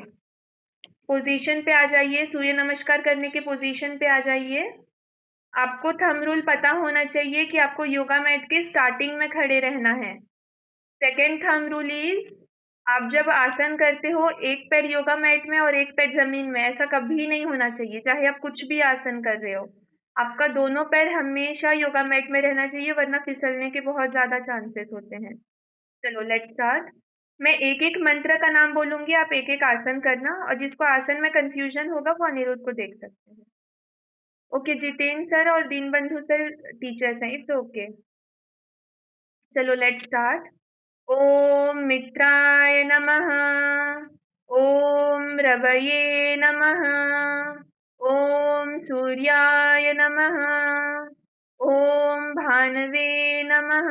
पोजीशन पे आ जाइए, सूर्य नमस्कार करने के पोजीशन पे आ जाइए। आपको थंब रूल पता होना चाहिए कि आपको योगा मैट के स्टार्टिंग में खड़े रहना है। सेकेंड थंब रूल इज, आप जब आसन करते हो एक पैर योगा मैट में और एक पैर जमीन में, ऐसा कभी नहीं होना चाहिए, चाहे आप कुछ भी आसन कर रहे हो। आपका दोनों पैर हमेशा योगा मैट में रहना चाहिए, वरना फिसलने के बहुत ज्यादा चांसेस होते हैं। चलो लेट्स स्टार्ट। मैं एक एक मंत्र का नाम बोलूंगी, आप एक एक आसन करना, और जिसको आसन में कंफ्यूजन होगा वो अनिरुद्ध को देख सकते हैं। ओके, जितेंद्र सर और दीनबंधु सर टीचर्स हैं, इट्स ओके। चलो लेट्स स्टार्ट। ओम मित्राय नमः। ओम रवये नमः। ओम सूर्याय नमः। ओम भानवे नमः।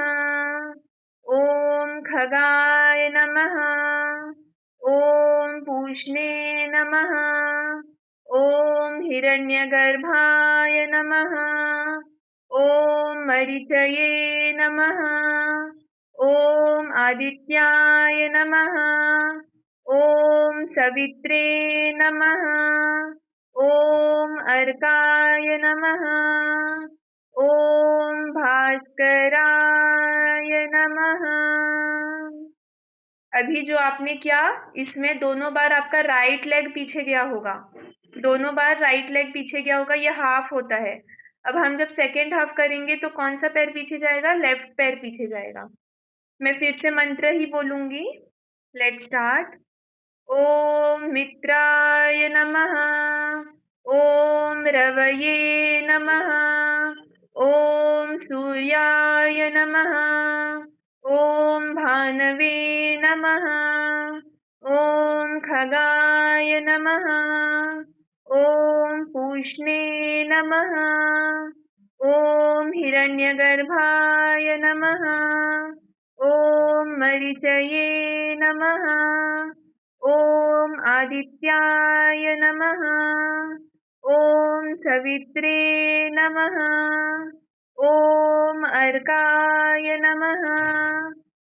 ओम खगाय नमः। ओम पूष्णे नमः। ओम हिरण्यगर्भाय नमः। ओम मरीचये नमः। ओम आदित्याय नमः। ओम सवित्रे नमः। ओम अर्काय नमः। ओम भास्कराय नमः। अभी जो आपने किया, इसमें दोनों बार आपका राइट लेग पीछे गया होगा, दोनों बार राइट लेग पीछे गया होगा, ये हाफ होता है। अब हम जब सेकेंड हाफ करेंगे तो कौन सा पैर पीछे जाएगा? लेफ्ट पैर पीछे जाएगा। मैं फिर से मंत्र ही बोलूंगी। Let's start. ओम मित्राय नमः। ओम रवये नमः। ओम सूर्याय नमः। ओम भानवे नमः। ओम खगाय नमः। ओम पूष्णे नमः। ओम हिरण्यगर्भाय नमः। ओम मरीचये नमः। ओम आदित्याय नमः। ओम सवित्रे नमः। ओम अर्काय नमः।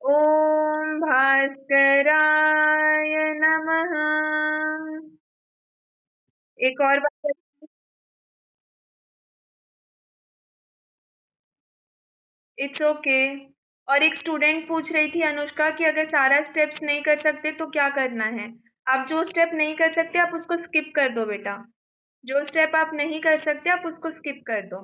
ओम भास्कराय नमः। एक और बार। It's okay. और एक स्टूडेंट पूछ रही थी अनुष्का कि अगर सारा स्टेप्स नहीं कर सकते तो क्या करना है। आप जो स्टेप नहीं कर सकते आप उसको स्किप कर दो बेटा। जो स्टेप आप नहीं कर सकते आप उसको स्किप कर दो,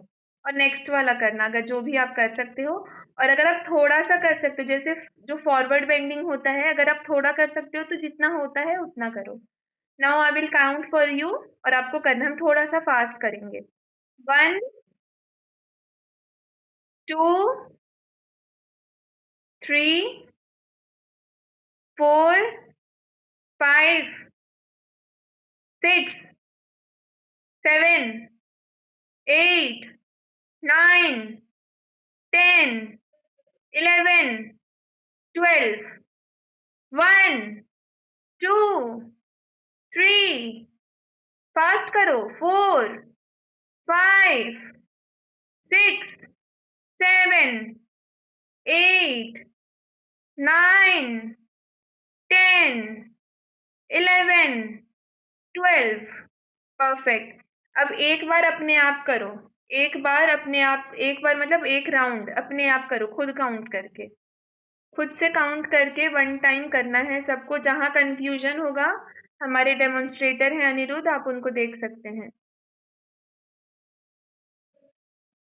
और नेक्स्ट वाला करना अगर जो भी आप कर सकते हो। और अगर आप थोड़ा सा कर सकते हो, जैसे जो फॉरवर्ड बेंडिंग होता है, अगर आप थोड़ा कर सकते हो तो जितना होता है उतना करो। Now I will count for you, और आपको करना, हम थोड़ा सा फास्ट करेंगे। 1 2, 3, 4, 5, 6, 7, 8, 9, 10, 11, 12, 1, 2, 3, फास्ट करो, 4, 5, 6, 7, 8, 9, 10, 11, 12, परफेक्ट। अब एक बार अपने आप करो, एक बार अपने आप, एक बार मतलब एक राउंड अपने आप करो, खुद काउंट करके, खुद से काउंट करके 1 टाइम करना है सबको। जहाँ कंफ्यूजन होगा, हमारे डेमोन्स्ट्रेटर हैं अनिरुद्ध, आप उनको देख सकते हैं।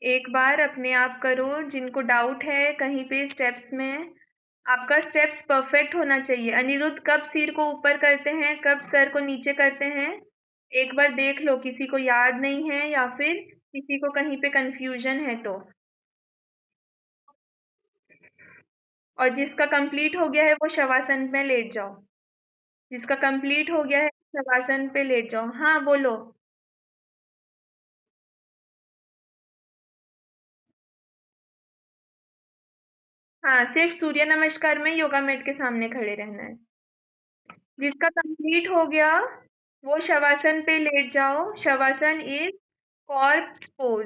एक बार अपने आप करो, जिनको डाउट है कहीं पे स्टेप्स में, आपका स्टेप्स परफेक्ट होना चाहिए। अनिरुद्ध कब सिर को ऊपर करते हैं, कब सर को नीचे करते हैं, एक बार देख लो, किसी को याद नहीं है या फिर किसी को कहीं पे कंफ्यूजन है तो। और जिसका कंप्लीट हो गया है वो शवासन में लेट जाओ, जिसका कंप्लीट हो गया है शवासन पे लेट जाओ। हाँ बोलो। हाँ, सिर्फ सूर्य नमस्कार में योगा मैट के सामने खड़े रहना है। जिसका कंप्लीट हो गया वो शवासन पे लेट जाओ। शवासन इज कॉर्प्स पोज,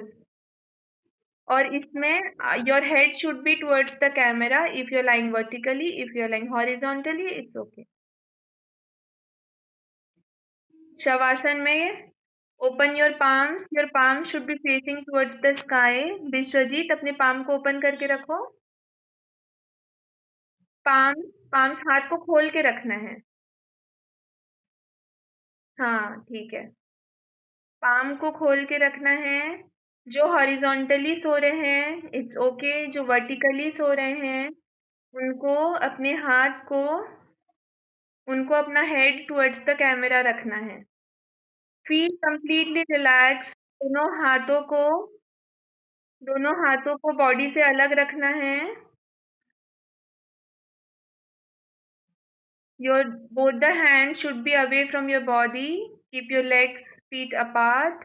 और इसमें your head should be towards the camera. If you are lying vertically, if you are lying horizontally, it's okay. Shavasana में open your palm should be facing towards the sky. Vishwajeet, अपने palm को open करके रखो। Palm palms हाथ को खोल के रखना है। हाँ ठीक है, पाम को खोल के रखना है। जो हॉरिजॉन्टली सो रहे हैं इट्स ओके, जो वर्टिकली सो रहे हैं उनको अपने हाथ को, उनको अपना हेड टुवर्ड्स द कैमरा रखना है। Feel completely relax. दोनों हाथों को बॉडी से अलग रखना है। Your both the hands should be away from your body. Keep your legs, feet apart,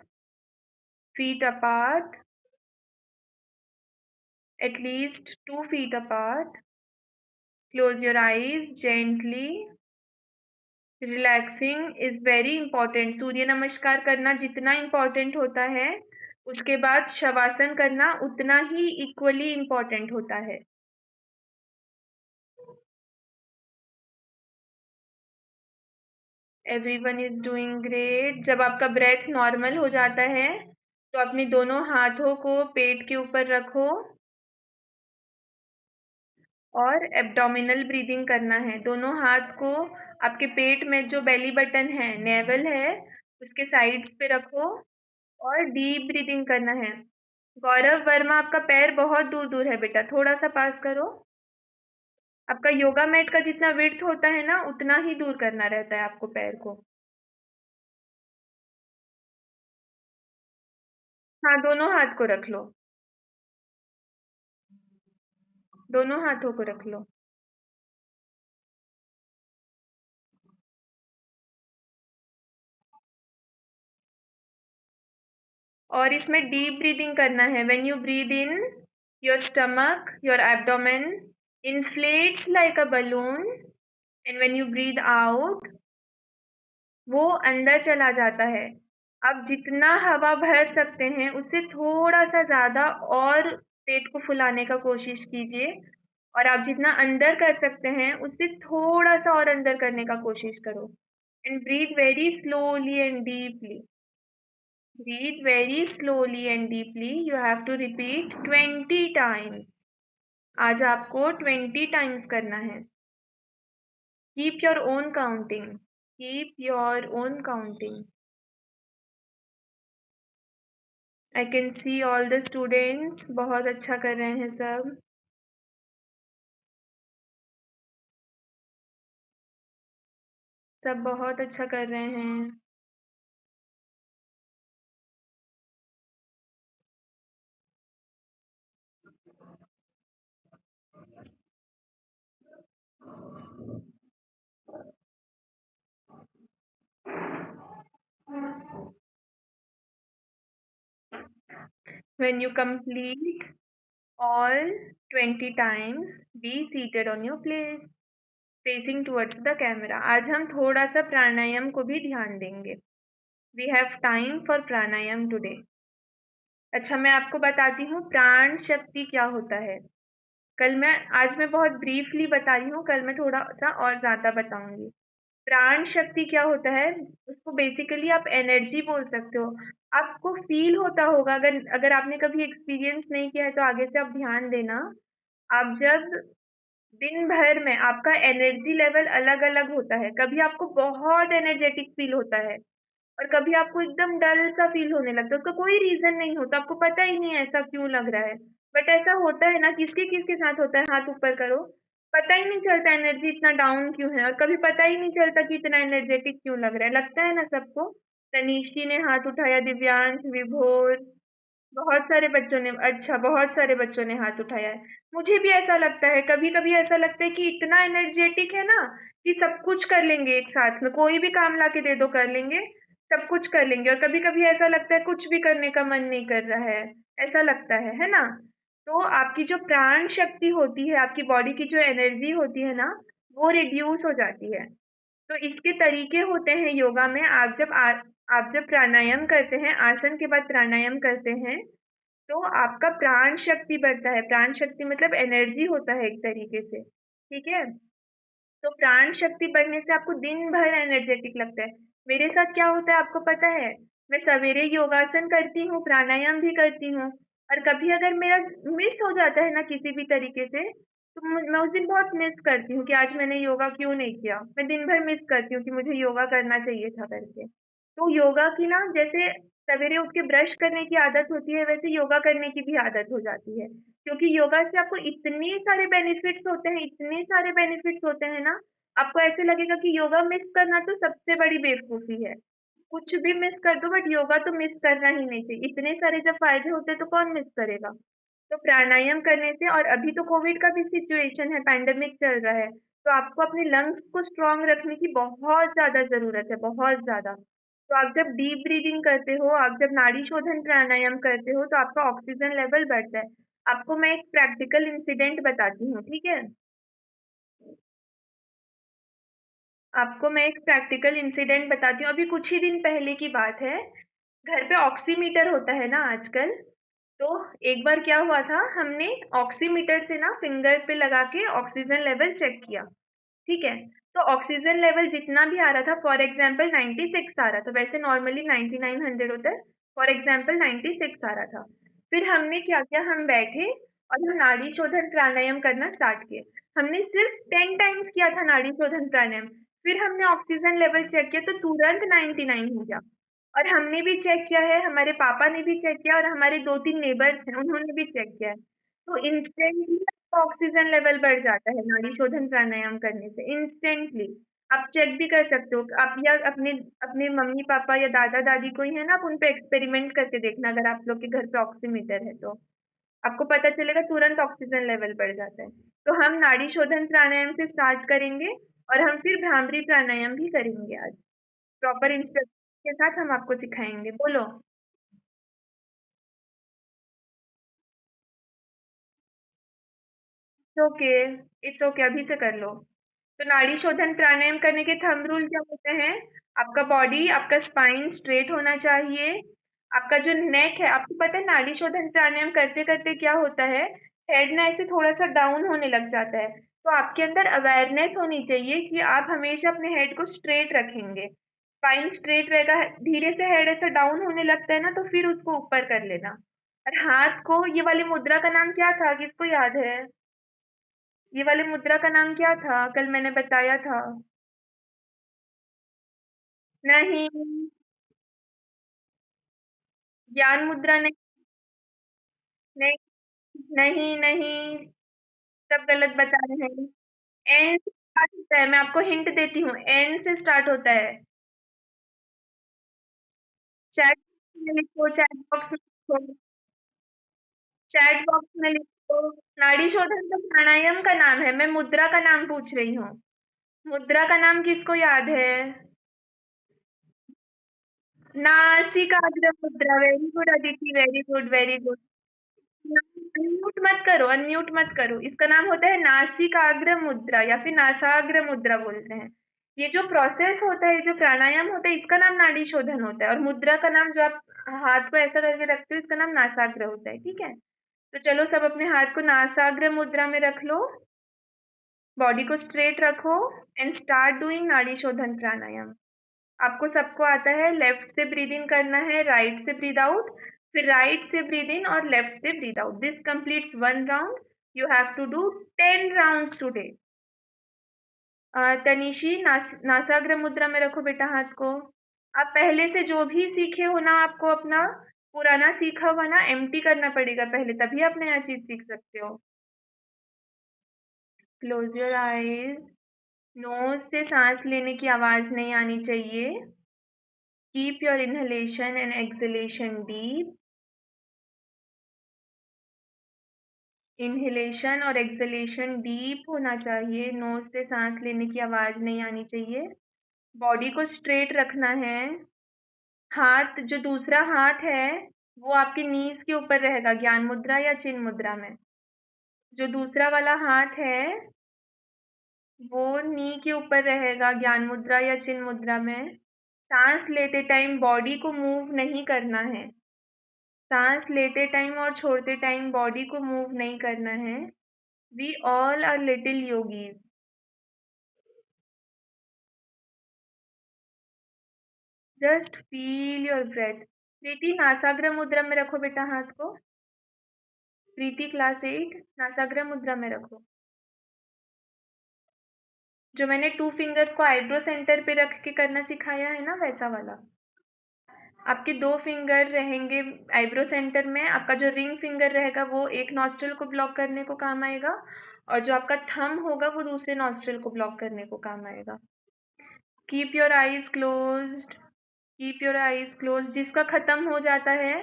at least 2 feet apart. Close your eyes gently. Relaxing is very important. सूर्य नमस्कार करना जितना important होता है, उसके बाद शवासन करना उतना ही equally important होता है। Everyone is doing great. जब आपका ब्रेथ नॉर्मल हो जाता है तो अपने दोनों हाथों को पेट के ऊपर रखो और एब्डोमिनल ब्रीदिंग करना है। दोनों हाथ को आपके पेट में, जो बेली बटन है, नेवल है, उसके साइड्स पे रखो और डीप ब्रीदिंग करना है। गौरव वर्मा, आपका पैर बहुत दूर दूर है बेटा, थोड़ा सा पास करो। आपका योगा मैट का जितना विड्थ होता है ना, उतना ही दूर करना रहता है आपको पैर को। हाँ, दोनों हाथ को रख लो, दोनों हाथों को रख लो। और इसमें डीप ब्रीदिंग करना है। When you breathe in, your stomach, your abdomen inflates like a balloon, and when you breathe out, वो अंदर चला जाता है। आप जितना हवा भर सकते हैं उससे थोड़ा सा ज़्यादा और पेट को फुलाने का कोशिश कीजिए, और आप जितना अंदर कर सकते हैं उससे थोड़ा सा और अंदर करने का कोशिश करो। And breathe very slowly and deeply. Breathe very slowly and deeply. You have to repeat 20 times. आज आपको 20 times करना है। Keep your own counting. Keep your own counting. I can see all the students बहुत अच्छा कर रहे हैं सब। सब बहुत अच्छा कर रहे हैं। When you complete all 20 times, be seated on your place, facing towards the camera. आज हम थोड़ा सा प्राणायाम को भी ध्यान देंगे. We have time for pranayama today. अच्छा, मैं आपको बताती हूँ प्राण शक्ति क्या होता है. आज मैं बहुत ब्रीफली बता रही हूँ, कल मैं थोड़ा सा और ज़्यादा बताऊंगी. प्राण शक्ति क्या होता है, उसको बेसिकली आप एनर्जी बोल सकते हो. आपको फील होता होगा, अगर आपने कभी एक्सपीरियंस नहीं किया है तो आगे से आप ध्यान देना. आप जब दिन भर में आपका एनर्जी लेवल अलग अलग होता है. कभी आपको बहुत एनर्जेटिक फील होता है और कभी आपको एकदम डल सा फील होने लगता है. उसका कोई रीजन नहीं होता, आपको पता ही नहीं है ऐसा क्यों लग रहा है. बट ऐसा होता है ना, किसके किसके साथ होता है, हाथ ऊपर करो. पता ही नहीं चलता एनर्जी इतना डाउन क्यों है, और कभी पता ही नहीं चलता कि इतना एनर्जेटिक क्यों लग रहा है. लगता है ना सबको. तनीशी ने हाथ उठाया, दिव्यांश, विभोर, बहुत सारे बच्चों ने, अच्छा बहुत सारे बच्चों ने हाथ उठाया है. मुझे भी ऐसा लगता है, कभी कभी ऐसा लगता है कि इतना एनर्जेटिक है ना कि सब कुछ कर लेंगे एक साथ में, कोई भी काम लाके दे दो कर लेंगे, सब कुछ कर लेंगे. और कभी कभी ऐसा लगता है कुछ भी करने का मन नहीं कर रहा है, ऐसा लगता है ना. तो आपकी जो प्राण शक्ति होती है, आपकी बॉडी की जो एनर्जी होती है ना, वो रिड्यूस हो जाती है. तो इसके तरीके होते हैं योगा में. आप जब प्राणायाम करते हैं, आसन के बाद प्राणायाम करते हैं, तो आपका प्राण शक्ति बढ़ता है. प्राण शक्ति मतलब एनर्जी होता है एक तरीके से, ठीक है. तो प्राण शक्ति बढ़ने से आपको दिन भर एनर्जेटिक लगता है. मेरे साथ क्या होता है आपको पता है, मैं सवेरे योगासन करती हूँ, प्राणायाम भी करती हूँ, और कभी अगर मेरा मिस हो जाता है ना किसी भी तरीके से, तो मैं उस दिन बहुत मिस करती हूँ कि आज मैंने योगा क्यों नहीं किया. मैं दिन भर मिस करती हूँ कि मुझे योगा करना चाहिए था करके. तो योगा की ना, जैसे सवेरे उठ के ब्रश करने की आदत होती है, वैसे योगा करने की भी आदत हो जाती है. क्योंकि योगा से आपको इतने सारे बेनिफिट्स होते हैं, इतने सारे बेनिफिट्स होते हैं ना, आपको ऐसे लगेगा कि योगा मिस करना तो सबसे बड़ी बेवकूफ़ी है. कुछ भी मिस कर दो बट योगा तो मिस करना ही नहीं चाहिए. इतने सारे जब फ़ायदे होते हैं तो कौन मिस करेगा. तो प्राणायाम करने से, और अभी तो कोविड का भी सिचुएशन है, पैंडेमिक चल रहा है, तो आपको अपने लंग्स को स्ट्रॉन्ग रखने की बहुत ज़्यादा ज़रूरत है, बहुत ज़्यादा. तो आप जब डीप ब्रीदिंग करते हो, आप जब नाड़ी शोधन प्राणायाम करते हो, तो आपका ऑक्सीजन लेवल बढ़ता है. आपको मैं एक प्रैक्टिकल इंसिडेंट बताती हूँ, ठीक है. आपको मैं एक प्रैक्टिकल इंसिडेंट बताती हूँ. अभी कुछ ही दिन पहले की बात है. घर पे ऑक्सीमीटर होता है ना आजकल, तो एक बार क्या हुआ था, हमने ऑक्सीमीटर से ना फिंगर पे लगा के ऑक्सीजन लेवल चेक किया, ठीक है. तो ऑक्सीजन लेवल जितना भी आ रहा था, फॉर एग्जांपल 96 आ रहा था, वैसे नॉर्मली 9900 होता है, फॉर एग्जांपल 96 आ रहा था. फिर हमने क्या किया, हम बैठे और हम नाड़ी शोधन प्राणायाम करना स्टार्ट किए. हमने सिर्फ 10 टाइम्स किया था नाड़ी शोधन प्राणायाम. फिर हमने ऑक्सीजन लेवल चेक किया तो तुरंत 99 हो गया. और हमने भी चेक किया है, हमारे पापा ने भी चेक किया, और हमारे 2-3 नेबर्स हैं, उन्होंने भी चेक किया है. तो इंस्टेंटली ऑक्सीजन लेवल बढ़ जाता है नाड़ी शोधन प्राणायाम करने से, इंस्टेंटली. आप चेक भी कर सकते हो. आप या अपने अपने मम्मी पापा या दादा दादी कोई है ना, आप उन पे एक्सपेरिमेंट करके देखना, अगर आप लोग के घर पे ऑक्सीमीटर है तो आपको पता चलेगा तुरंत ऑक्सीजन लेवल बढ़ जाता है. तो हम नाड़ी शोधन प्राणायाम से स्टार्ट करेंगे, और हम फिर भ्रामरी प्राणायाम भी करेंगे आज. प्रॉपर इंस्ट्रक्शन के साथ हम आपको सिखाएंगे. बोलो. ओके, इट्स ओके, अभी से कर लो. तो नाड़ी शोधन प्राणायाम करने के थंब रूल क्या होते हैं. आपका बॉडी, आपका स्पाइन स्ट्रेट होना चाहिए. आपका जो नेक है, आपको पता है नाड़ी शोधन प्राणायाम करते करते क्या होता है, हेड ना ऐसे थोड़ा सा डाउन होने लग जाता है. तो आपके अंदर अवेयरनेस होनी चाहिए कि आप हमेशा अपने हेड को स्ट्रेट रखेंगे. स्पाइन स्ट्रेट रहेगा, धीरे से हेड ऐसा डाउन होने लगता है ना, तो फिर उसको ऊपर कर लेना. और हाथ को, ये वाली मुद्रा का नाम क्या था, किसको याद है. ये वाली मुद्रा का नाम क्या था, कल मैंने बताया था. नहीं, ज्ञान मुद्रा नहीं. नहीं, नहीं, नहीं, सब गलत बता रहे हैं. एन से स्टार्ट होता है, मैं आपको हिंट देती हूँ, एन से स्टार्ट होता है. चैट में लिखो, चैट बॉक्स में लिखो, चैट बॉक्स में लिखो. नाड़ी शोधन तो प्राणायाम का नाम है, मैं मुद्रा का नाम पूछ रही हूँ. मुद्रा का नाम किसको याद है. नासिकाग्र मुद्रा. Very good Aditi, very good, very good. Unmute मत करो, अनम्यूट मत करो। इसका नाम होता है नासिकाग्र मुद्रा या फिर नासाग्र मुद्रा बोलते हैं। ये जो प्रोसेस होता है, जो प्राणायाम होता है, इसका नाम नाड़ी शोधन होता है। और मुद्रा का नाम, जो आप हाथ को ऐसा करके रखते हो, इसका नाम नासाग्र होता है। ठीक है, तो चलो सब अपने हाथ को नासाग्र मुद्रा में रख लो, बॉडी को स्ट्रेट रखो एंड स्टार्ट डूइंग नाड़ी शोधन प्राणायाम। आपको सबको आता है। लेफ्ट से ब्रीद इन करना है, राइट से ब्रीद आउट, फिर राइट से ब्रीद इन और लेफ्ट से breathe out. This completes 1 round. You have to do 10 rounds today. Tanishi, Nasagra mudra में रखो बेटा हाथ को। आप पहले से जो भी सीखे हो ना, आपको अपना पुराना सीखा हुआ ना एम्प्टी करना पड़ेगा पहले, तभी आप नया चीज सीख सकते हो। Close your eyes. नोज से सांस लेने की आवाज नहीं आनी चाहिए। Keep your inhalation and exhalation deep. Inhalation और एक्सहेलेशन डीप होना चाहिए। नोज से सांस लेने की आवाज नहीं आनी चाहिए। बॉडी को स्ट्रेट रखना है। हाथ, जो दूसरा हाथ है, वो आपके नीज के ऊपर रहेगा, ज्ञान मुद्रा या चिन्ह मुद्रा में। जो दूसरा वाला हाथ है वो नी के ऊपर रहेगा, ज्ञान मुद्रा या चिन्ह मुद्रा में। सांस लेते टाइम बॉडी को मूव नहीं करना है। सांस लेते टाइम और छोड़ते टाइम बॉडी को मूव नहीं करना है। We all are little yogis. Just feel your breath. Preeti, Nasagra mudra में रखो बेटा हाथ को। प्रीति क्लास 8, नासाग्र मुद्रा में रखो। जो मैंने 2 फिंगर्स को आईब्रो सेंटर पे रख के करना सिखाया है ना, वैसा वाला। आपके 2 फिंगर रहेंगे आईब्रो सेंटर में। आपका जो रिंग फिंगर रहेगा वो एक नॉस्ट्रिल को ब्लॉक करने को काम आएगा, और जो आपका थंब होगा वो दूसरे नॉस्ट्रिल को ब्लॉक करने को काम आएगा। Keep your eyes closed. Keep your eyes close. जिसका खत्म हो जाता है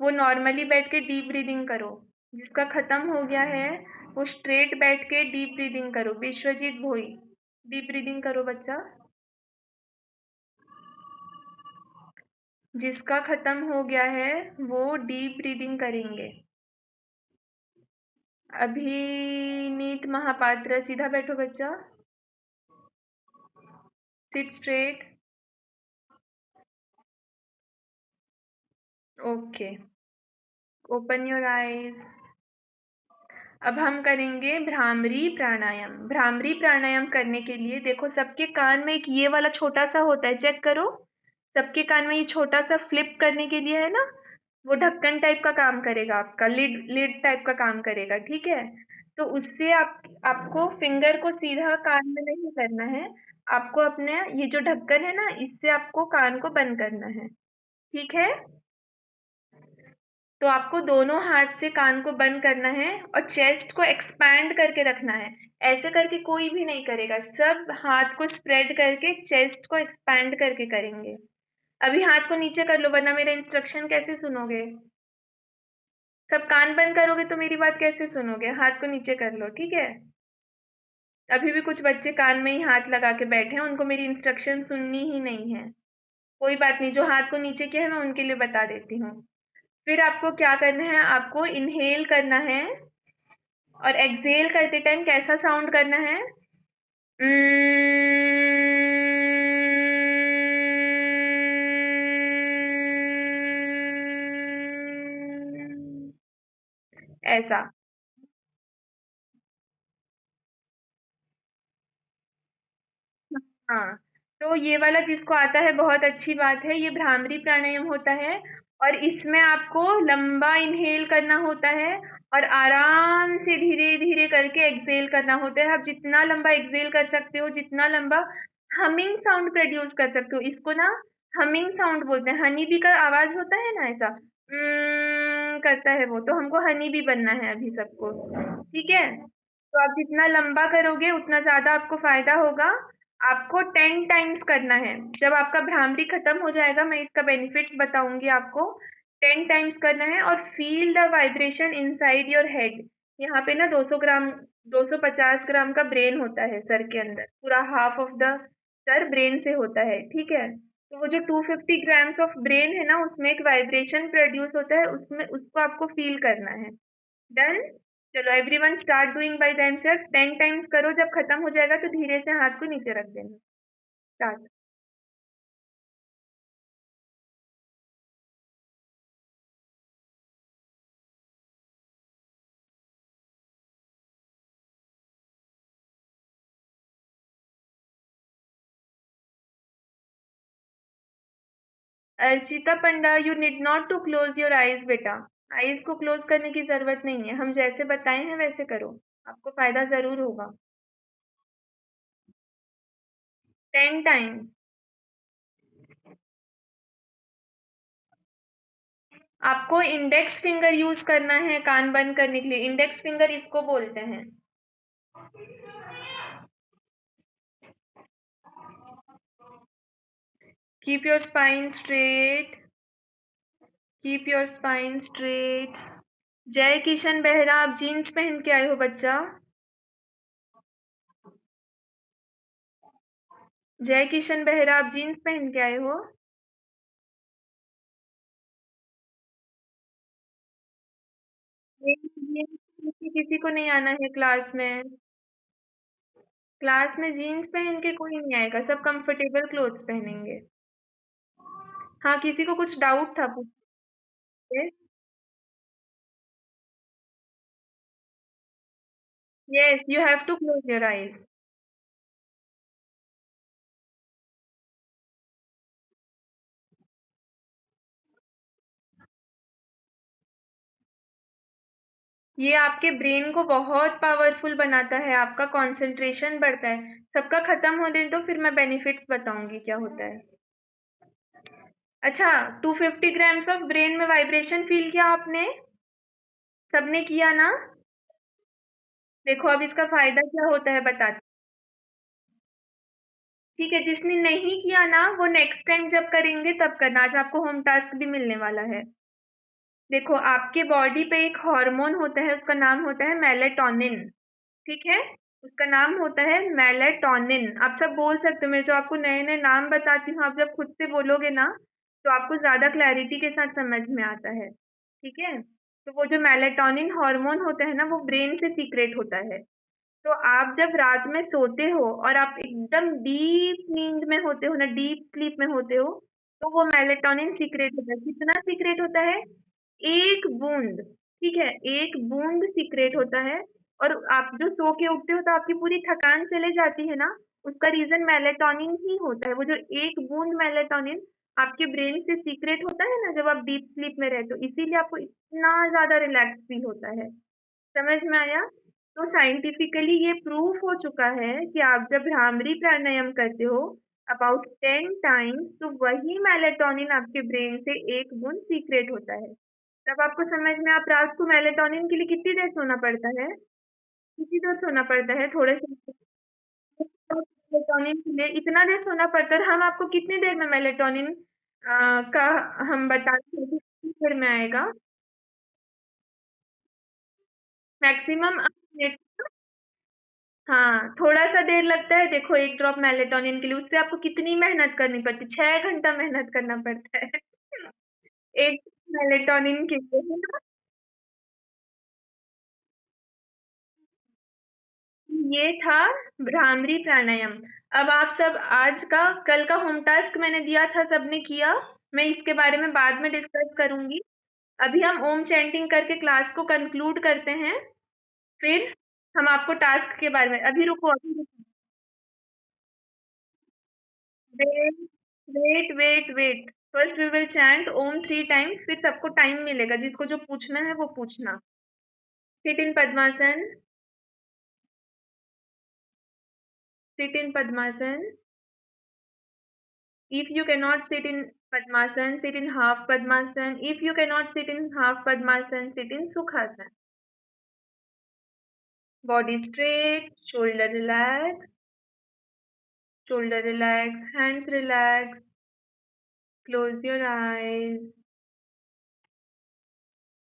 वो नॉर्मली बैठ के डीप ब्रीदिंग करो। जिसका खत्म हो गया है वो स्ट्रेट बैठ के डीप ब्रीदिंग करो। विश्वजीत भोई, डीप ब्रीदिंग करो बच्चा। जिसका खत्म हो गया है वो डीप ब्रीदिंग करेंगे। अभिनीत महापात्र, सीधा बैठो बच्चा। Seat straight. Okay, open your eyes. अब हम करेंगे भ्रामरी प्राणायाम। भ्रामरी प्राणायाम करने के लिए देखो, सबके कान में एक ये वाला छोटा सा होता है, चेक करो। सबके कान में ये छोटा सा फ्लिप करने के लिए है ना, वो ढक्कन टाइप का काम करेगा, आपका लिड लिड टाइप का काम करेगा। ठीक है, तो उससे आपको फिंगर को सीधा कान में नहीं करना है। आपको अपने ये जो ढक्कन है ना, इससे आपको कान को बंद करना है। ठीक है, तो आपको दोनों हाथ से कान को बंद करना है और चेस्ट को एक्सपैंड करके रखना है। ऐसे करके कोई भी नहीं करेगा, सब हाथ को स्प्रेड करके चेस्ट को एक्सपैंड करके करेंगे। अभी हाथ को नीचे कर लो, वरना मेरा इंस्ट्रक्शन कैसे सुनोगे? सब कान बंद करोगे तो मेरी बात कैसे सुनोगे? हाथ को नीचे कर लो, ठीक है। अभी भी कुछ बच्चे कान में ही हाथ लगा के बैठे हैं, उनको मेरी इंस्ट्रक्शन सुननी ही नहीं है। कोई बात नहीं, जो हाथ को नीचे किया है मैं उनके लिए बता देती हूँ। फिर आपको क्या करना है, आपको इनहेल करना है और एक्सहेल करते टाइम कैसा साउंड करना है? ऐसा। हाँ, तो ये वाला जिसको आता है बहुत अच्छी बात है। ये भ्रामरी प्राणायाम होता है और इसमें आपको लंबा इनहेल करना होता है और आराम से धीरे धीरे करके एक्सहेल करना होता है। आप जितना लंबा एक्सहेल कर सकते हो, जितना लंबा हमिंग साउंड प्रोड्यूस कर सकते हो, इसको ना हमिंग साउंड बोलते हैं। हनी बी का आवाज होता है ना, ऐसा करता है वो, तो हमको हनी बी बनना है अभी सबको। ठीक है, तो आप जितना लंबा करोगे उतना ज्यादा आपको फायदा होगा। आपको 10 टाइम्स करना है। जब आपका भ्रामरी खत्म हो जाएगा मैं इसका बेनिफिट्स बताऊंगी आपको। 10 टाइम्स करना है और feel the vibration inside your head. यहाँ पे ना 200 ग्राम 250 ग्राम का ब्रेन होता है सर के अंदर, पूरा half of the sir brain से होता है। ठीक है, तो वो जो 250 ग्राम्स ऑफ ब्रेन है ना, उसमें एक वाइब्रेशन प्रोड्यूस होता है, उसमें उसको आपको फील करना है। डन। चलो everyone start doing by themselves. 10 times करो, जब खत्म हो जाएगा तो धीरे से हाथ को नीचे रख देना। Start. Archita Panda, you need not to close your eyes बेटा। आईज को क्लोज करने की जरूरत नहीं है, हम जैसे बताए हैं वैसे करो, आपको फायदा जरूर होगा। 10 टाइम्स। आपको इंडेक्स फिंगर यूज करना है कान बंद करने के लिए। इंडेक्स फिंगर इसको बोलते हैं। Keep your spine straight, keep your spine straight. जय किशन बेहरा, आप जीन्स पहन के आए हो बच्चा। जय किशन बेहरा, आप जीन्स पहन के आए हो। किसी को नहीं आना है क्लास में। क्लास में जीन्स पहन के कोई नहीं आएगा, सब कंफर्टेबल क्लोथ्स पहनेंगे। हाँ, किसी को कुछ डाउट था पूछिए। Yes, you have to close your eyes. ये आपके ब्रेन को बहुत पावरफुल बनाता है, आपका कंसंट्रेशन बढ़ता है। सबका खत्म होने दो, फिर मैं बेनिफिट्स बताऊंगी क्या होता है। अच्छा, 250 ग्राम्स ऑफ ब्रेन में वाइब्रेशन फील किया आपने? सबने किया ना? देखो अब इसका फायदा क्या होता है बताती। ठीक है, जिसने नहीं किया ना वो नेक्स्ट टाइम जब करेंगे तब करना। आज आपको होम टास्क भी मिलने वाला है। देखो आपके बॉडी पे एक हार्मोन होता है, उसका नाम होता है मेलेटोनिन। ठीक है, उसका नाम होता है मेलेटोनिन। आप सब बोल सकते हो, मैं जो आपको नए नए नाम बताती हूँ, आप जब खुद से बोलोगे ना तो आपको ज्यादा क्लैरिटी के साथ समझ में आता है। ठीक है, तो वो जो मेलेटोनिन हार्मोन होता है ना, वो ब्रेन से सीक्रेट होता है। तो आप जब रात में सोते हो और आप एकदम डीप नींद में होते हो ना, डीप स्लीप में होते हो, तो वो मेलेटोनिन सीक्रेट होता है। कितना सीक्रेट होता है? एक बूंद। ठीक है, एक बूंद सीक्रेट होता है। और आप जो सो के उठते हो तो आपकी पूरी थकान चले जाती है ना, उसका रीजन मेलेटोनिन ही होता है। वो जो एक बूंद मेलेटोनिन आपके ब्रेन से सीक्रेट होता है ना, जब आप डीप स्लीप में रहते हो, इसीलिए आपको इतना ज्यादा रिलैक्स फील होता है। समझ में आया? तो साइंटिफिकली ये प्रूफ हो चुका है कि आप जब भ्रामरी प्राणायाम करते हो अबाउट 10 टाइम्स, तो वही मेलेटोनिन आपके ब्रेन से एक बूंद सीक्रेट होता है। तब आपको समझ में, आप रात को मेलेटोनिन के लिए कितनी देर सोना पड़ता है? कितनी देर सोना पड़ता है? थोड़े से मेलेटोनिन के लिए इतना देर सोना पड़ता है। और हम आपको कितनी देर में मेलेटोनिन का हम बताते हैं कि कितनी देर में आएगा। मैक्सिमम। हाँ, थोड़ा-सा देर लगता है। देखो, 1 ड्रॉप मेलेटोनिन के लिए उससे आपको कितनी मेहनत करनी पड़ती है, 6 घंटा मेहनत करना पड़ता है। 1 मेलेटोनिन के लिए, है ना? ये था भ्रामरी प्राणायाम। अब आप सब आज का, कल का होम टास्क मैंने दिया था, सबने किया? मैं इसके बारे में बाद में डिस्कस करूँगी। अभी हम ओम चैंटिंग करके क्लास को कंक्लूड करते हैं, फिर हम आपको टास्क के बारे में, अभी रुको, अभी रुको। Wait, wait, wait, wait. First we will chant Om 3 times, फिर सबको टाइम मिलेगा, जिसको जो पूछना है वो पूछना। Sit in padmasana, sit in padmasana. If you cannot sit in Padmasan, sit in half Padmasan. If you cannot sit in half Padmasan, sit in Sukhasana. Body straight, shoulder relax, hands relax. Close your eyes.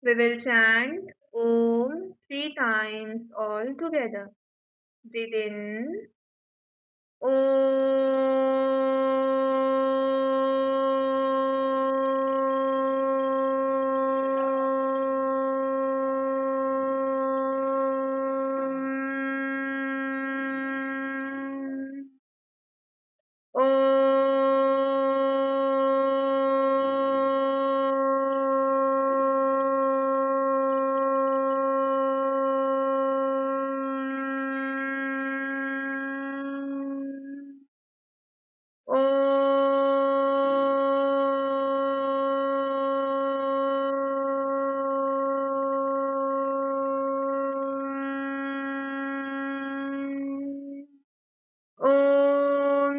We will chant Om 3 times all together. Breathe in. Om.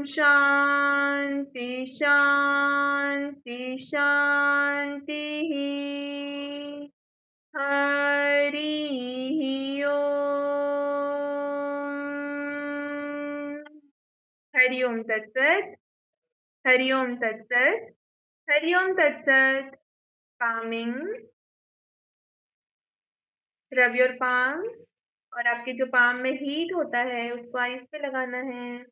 शांति शांति शांति। हरि ओम। हरि ओम तत्सत। हरि ओम तत्सत। हरि ओम तत्सत। Palming. Rub your palm. और आपके जो palm में heat होता है उसको आइस पे लगाना है।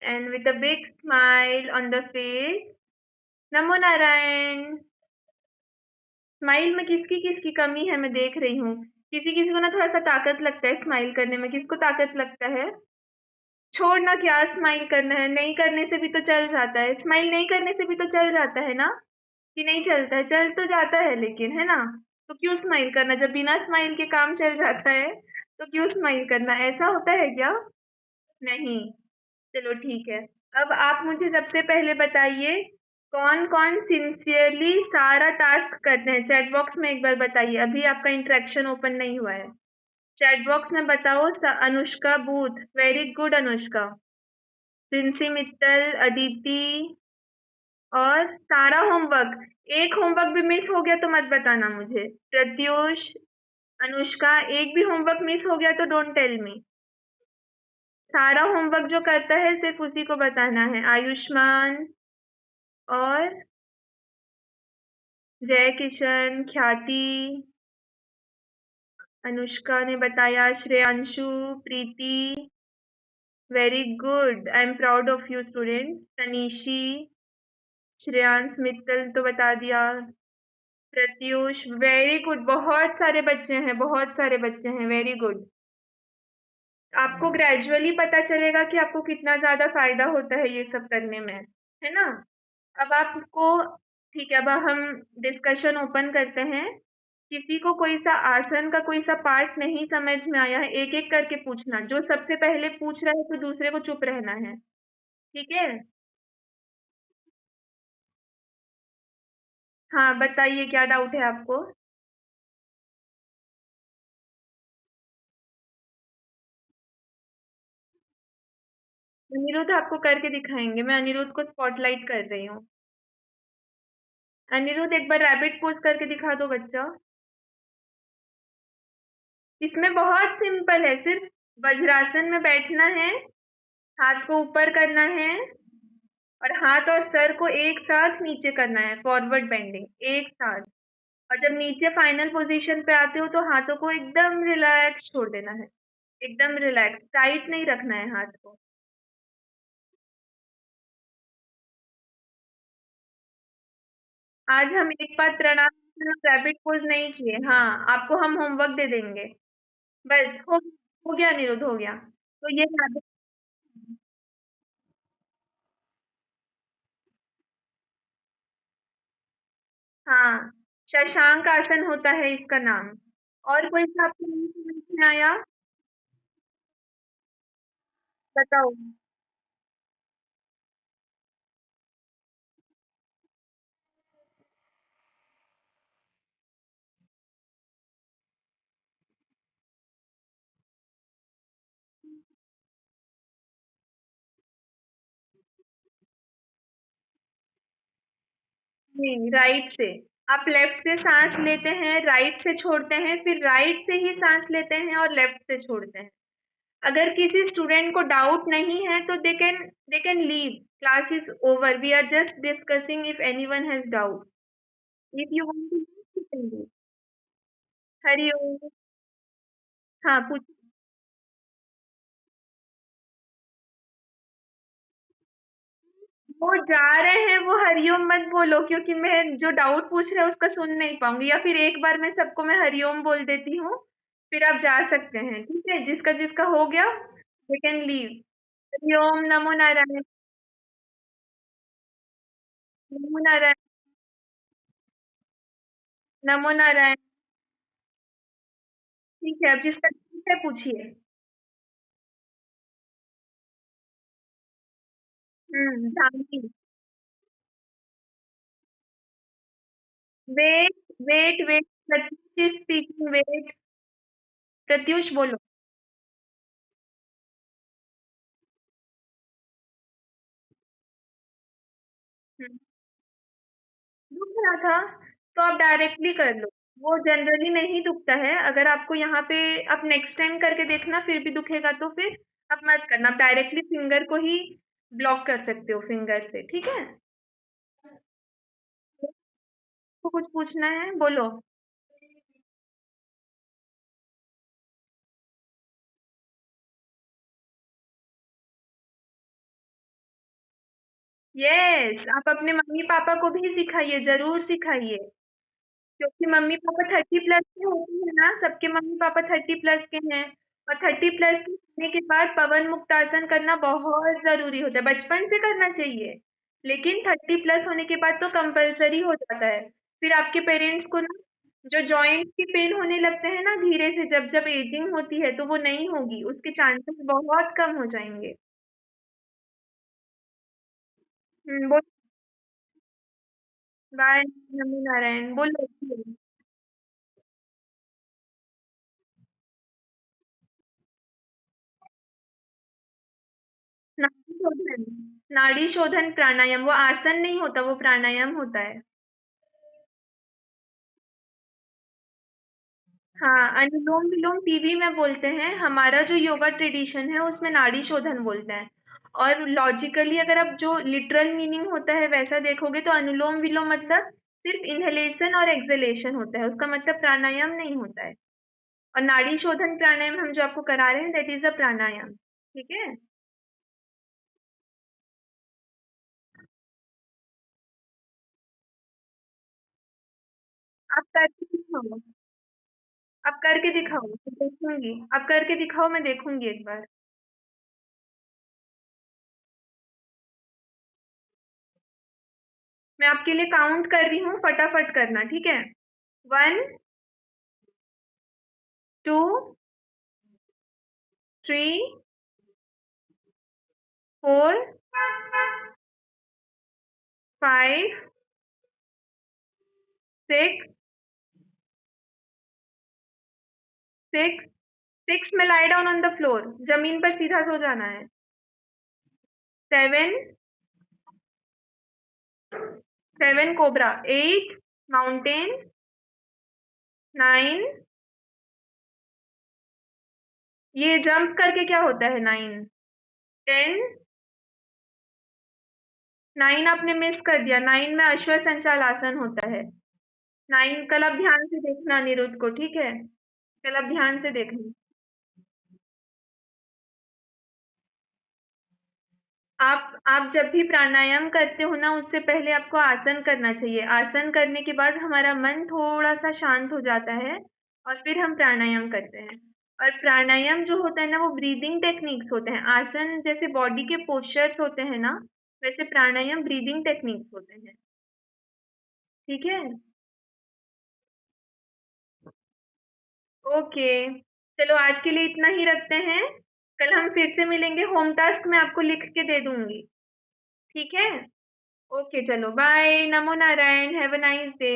And with a big smile on the face. NaMo Narayan. Smile में किसकी किसकी कमी है मैं देख रही हूँ। किसी किसी को ना थोड़ा सा ताकत लगता है स्माइल करने में। किसको ताकत लगता है? छोड़ना क्या स्माइल करना है। नहीं करने से भी तो चल जाता है। स्माइल नहीं करने से भी तो चल जाता है ना। कि नहीं चलता है? चल तो जाता है लेकिन, है ना। तो क्यों स्माइल करना जब बिना स्माइल के काम चल जाता है। तो क्यों स्माइल करना? ऐसा होता है क्या? नहीं। चलो ठीक है। अब आप मुझे सबसे पहले बताइए कौन कौन सिंसियरली सारा टास्क करते हैं। चैट बॉक्स में एक बार बताइए। अभी आपका इंटरेक्शन ओपन नहीं हुआ है। चैट बॉक्स में बताओ। Anushka booth, very good Anushka. Princy Mittal, Aditi और सारा होमवर्क। एक होमवर्क भी मिस हो गया तो मत बताना मुझे। प्रत्युष, अनुष्का, एक भी होमवर्क मिस हो गया तो डोंट टेल मी। सारा होमवर्क जो करता है सिर्फ उसी को बताना है। आयुष्मान और जय किशन, ख्याति, अनुष्का ने बताया, Shreyanshu, Preeti, very good. I am proud of you student. Tanishi, Shreyansh, Mittal तो बता दिया। Pratyush, very good. बहुत सारे बच्चे हैं, बहुत सारे बच्चे हैं, वेरी गुड। आपको ग्रेजुअली पता चलेगा कि आपको कितना ज़्यादा फ़ायदा होता है ये सब करने में, है ना? अब आपको ठीक है, अब हम डिस्कशन ओपन करते हैं। किसी को कोई सा आसन का कोई सा पार्ट नहीं समझ में आया है, एक-एक करके पूछना। जो सबसे पहले पूछ रहा है तो दूसरे को चुप रहना है, ठीक है? हाँ, बताइए क्या डाउट है आपको? अनिरुद्ध आपको करके दिखाएँगे। मैं अनिरुद्ध को स्पॉटलाइट कर रही हूँ। अनिरुद्ध एक बार रैबिट पोज़ करके दिखा दो बच्चा। इसमें बहुत सिंपल है, सिर्फ वज्रासन में बैठना है, हाथ को ऊपर करना है और हाथ और सर को एक साथ नीचे करना है, फॉरवर्ड बेंडिंग एक साथ। और जब नीचे फाइनल पोजीशन पे आते हो तो हाथों को एकदम रिलैक्स छोड़ देना है। एकदम रिलैक्स, टाइट नहीं रखना है हाथ को। आज हम एक बार प्रणाम रैबिट पोज नहीं किए। हाँ, आपको हम होमवर्क दे देंगे। बस हो गया निरुद्ध, हो गया। तो ये rabbit- हाँ, शशांक आसन होता है इसका नाम। और कोई सा आपको नहीं समझ में आया? बताओ। नहीं, राइट से। आप लेफ्ट से सांस लेते हैं, राइट से छोड़ते हैं, फिर राइट से ही सांस लेते हैं और लेफ्ट से छोड़ते हैं। अगर किसी स्टूडेंट को डाउट नहीं है तो they can leave. Class is over, we are just discussing if anyone has doubt. If you want to you can do. हरिओम। हाँ, पूछ। वो जा रहे हैं, वो हरिओम मत बोलो क्योंकि मैं जो डाउट पूछ रहे हैं उसका सुन नहीं पाऊंगी। या फिर एक बार मैं सबको मैं हरिओम बोल देती हूँ, फिर आप जा सकते हैं, ठीक है? जिसका जिसका हो गया दे कैन लीव। हरिओम, नमो नारायण। नमो नारायण। नमो नारायण। ठीक है, अब जिसका ठीक है पूछिए। Janaki. Wait wait wait. Pratyush speaking, wait. Pratyush बोलो। हम्म, दुख रहा था तो आप डायरेक्टली कर लो। वो जनरली नहीं दुखता है। अगर आपको यहाँ पे, आप नेक्स्ट टाइम करके देखना फिर भी दुखेगा तो फिर आप मत करना। आप डायरेक्टली फिंगर को ही ब्लॉक कर सकते हो फिंगर से, ठीक है। तो कुछ पूछना है, बोलो। यस, आप अपने मम्मी पापा को भी सिखाइए, जरूर सिखाइए। क्योंकि मम्मी पापा 30+ के होते हैं ना, सबके मम्मी पापा 30+ के हैं। और 30+ के होने के बाद पवन मुक्तासन करना बहुत जरूरी होता है, बचपन से करना चाहिए। लेकिन 30+ होने के बाद तो कंपलसरी हो जाता है। फिर आपके पेरेंट्स को ना, जो जॉइंट की पेन होने लगते हैं ना धीरे से, जब जब एजिंग होती है तो वो नहीं होगी, उसके चांसेस बहुत कम हो जाएंगे। बोल। बाय। नमो नारायण, बोलो। नाड़ी शोधन। नाड़ी शोधन प्राणायाम, वो आसन नहीं होता, वो प्राणायाम होता है। हाँ, अनुलोम विलोम टीवी में बोलते हैं। हमारा जो योगा ट्रेडिशन है उसमें नाड़ी शोधन बोलते हैं। और लॉजिकली अगर आप जो लिटरल मीनिंग होता है वैसा देखोगे तो अनुलोम विलोम मतलब सिर्फ इनहेलेशन और एक्सहेलेशन होता है, उसका मतलब प्राणायाम नहीं होता है। और नाड़ी शोधन प्राणायाम हम जो आपको करा रहे हैं दैट इज अ प्राणायाम, ठीक है। आप करके दिखाओ। आप करके दिखाओ, मैं देखूंगी। आप करके दिखाओ, मैं देखूंगी एक बार। मैं आपके लिए काउंट कर रही हूँ, फटाफट करना, ठीक है। 1, 2, 3, 4, 5, 6, 6, 6 में lie down on the floor, जमीन पर सीधा सो जाना है। 7, 7 कोबरा। 8 माउंटेन। 9, ये जंप करके क्या होता है 9। 10, 9 आपने मिस कर दिया। 9 में अश्व संचाल आसन होता है। 9 कल आप ध्यान से देखना अनिरुद्ध को, ठीक है। कल आप ध्यान से देखना। आप जब भी प्राणायाम करते हो ना उससे पहले आपको आसन करना चाहिए। आसन करने के बाद हमारा मन थोड़ा सा शांत हो जाता है और फिर हम प्राणायाम करते हैं। और प्राणायाम जो होता है ना वो ब्रीदिंग टेक्निक्स होते हैं। आसन जैसे बॉडी के पोस्चर्स होते हैं ना, वैसे प्राणायाम ब्रीदिंग टेक्निक्स होते हैं, ठीक है। ओके, चलो आज के लिए इतना ही रखते हैं। कल हम फिर से मिलेंगे, होम टास्क मैं आपको लिख के दे दूंगी, ठीक है। ओके, चलो bye. NaMo Narayan, have a nice day.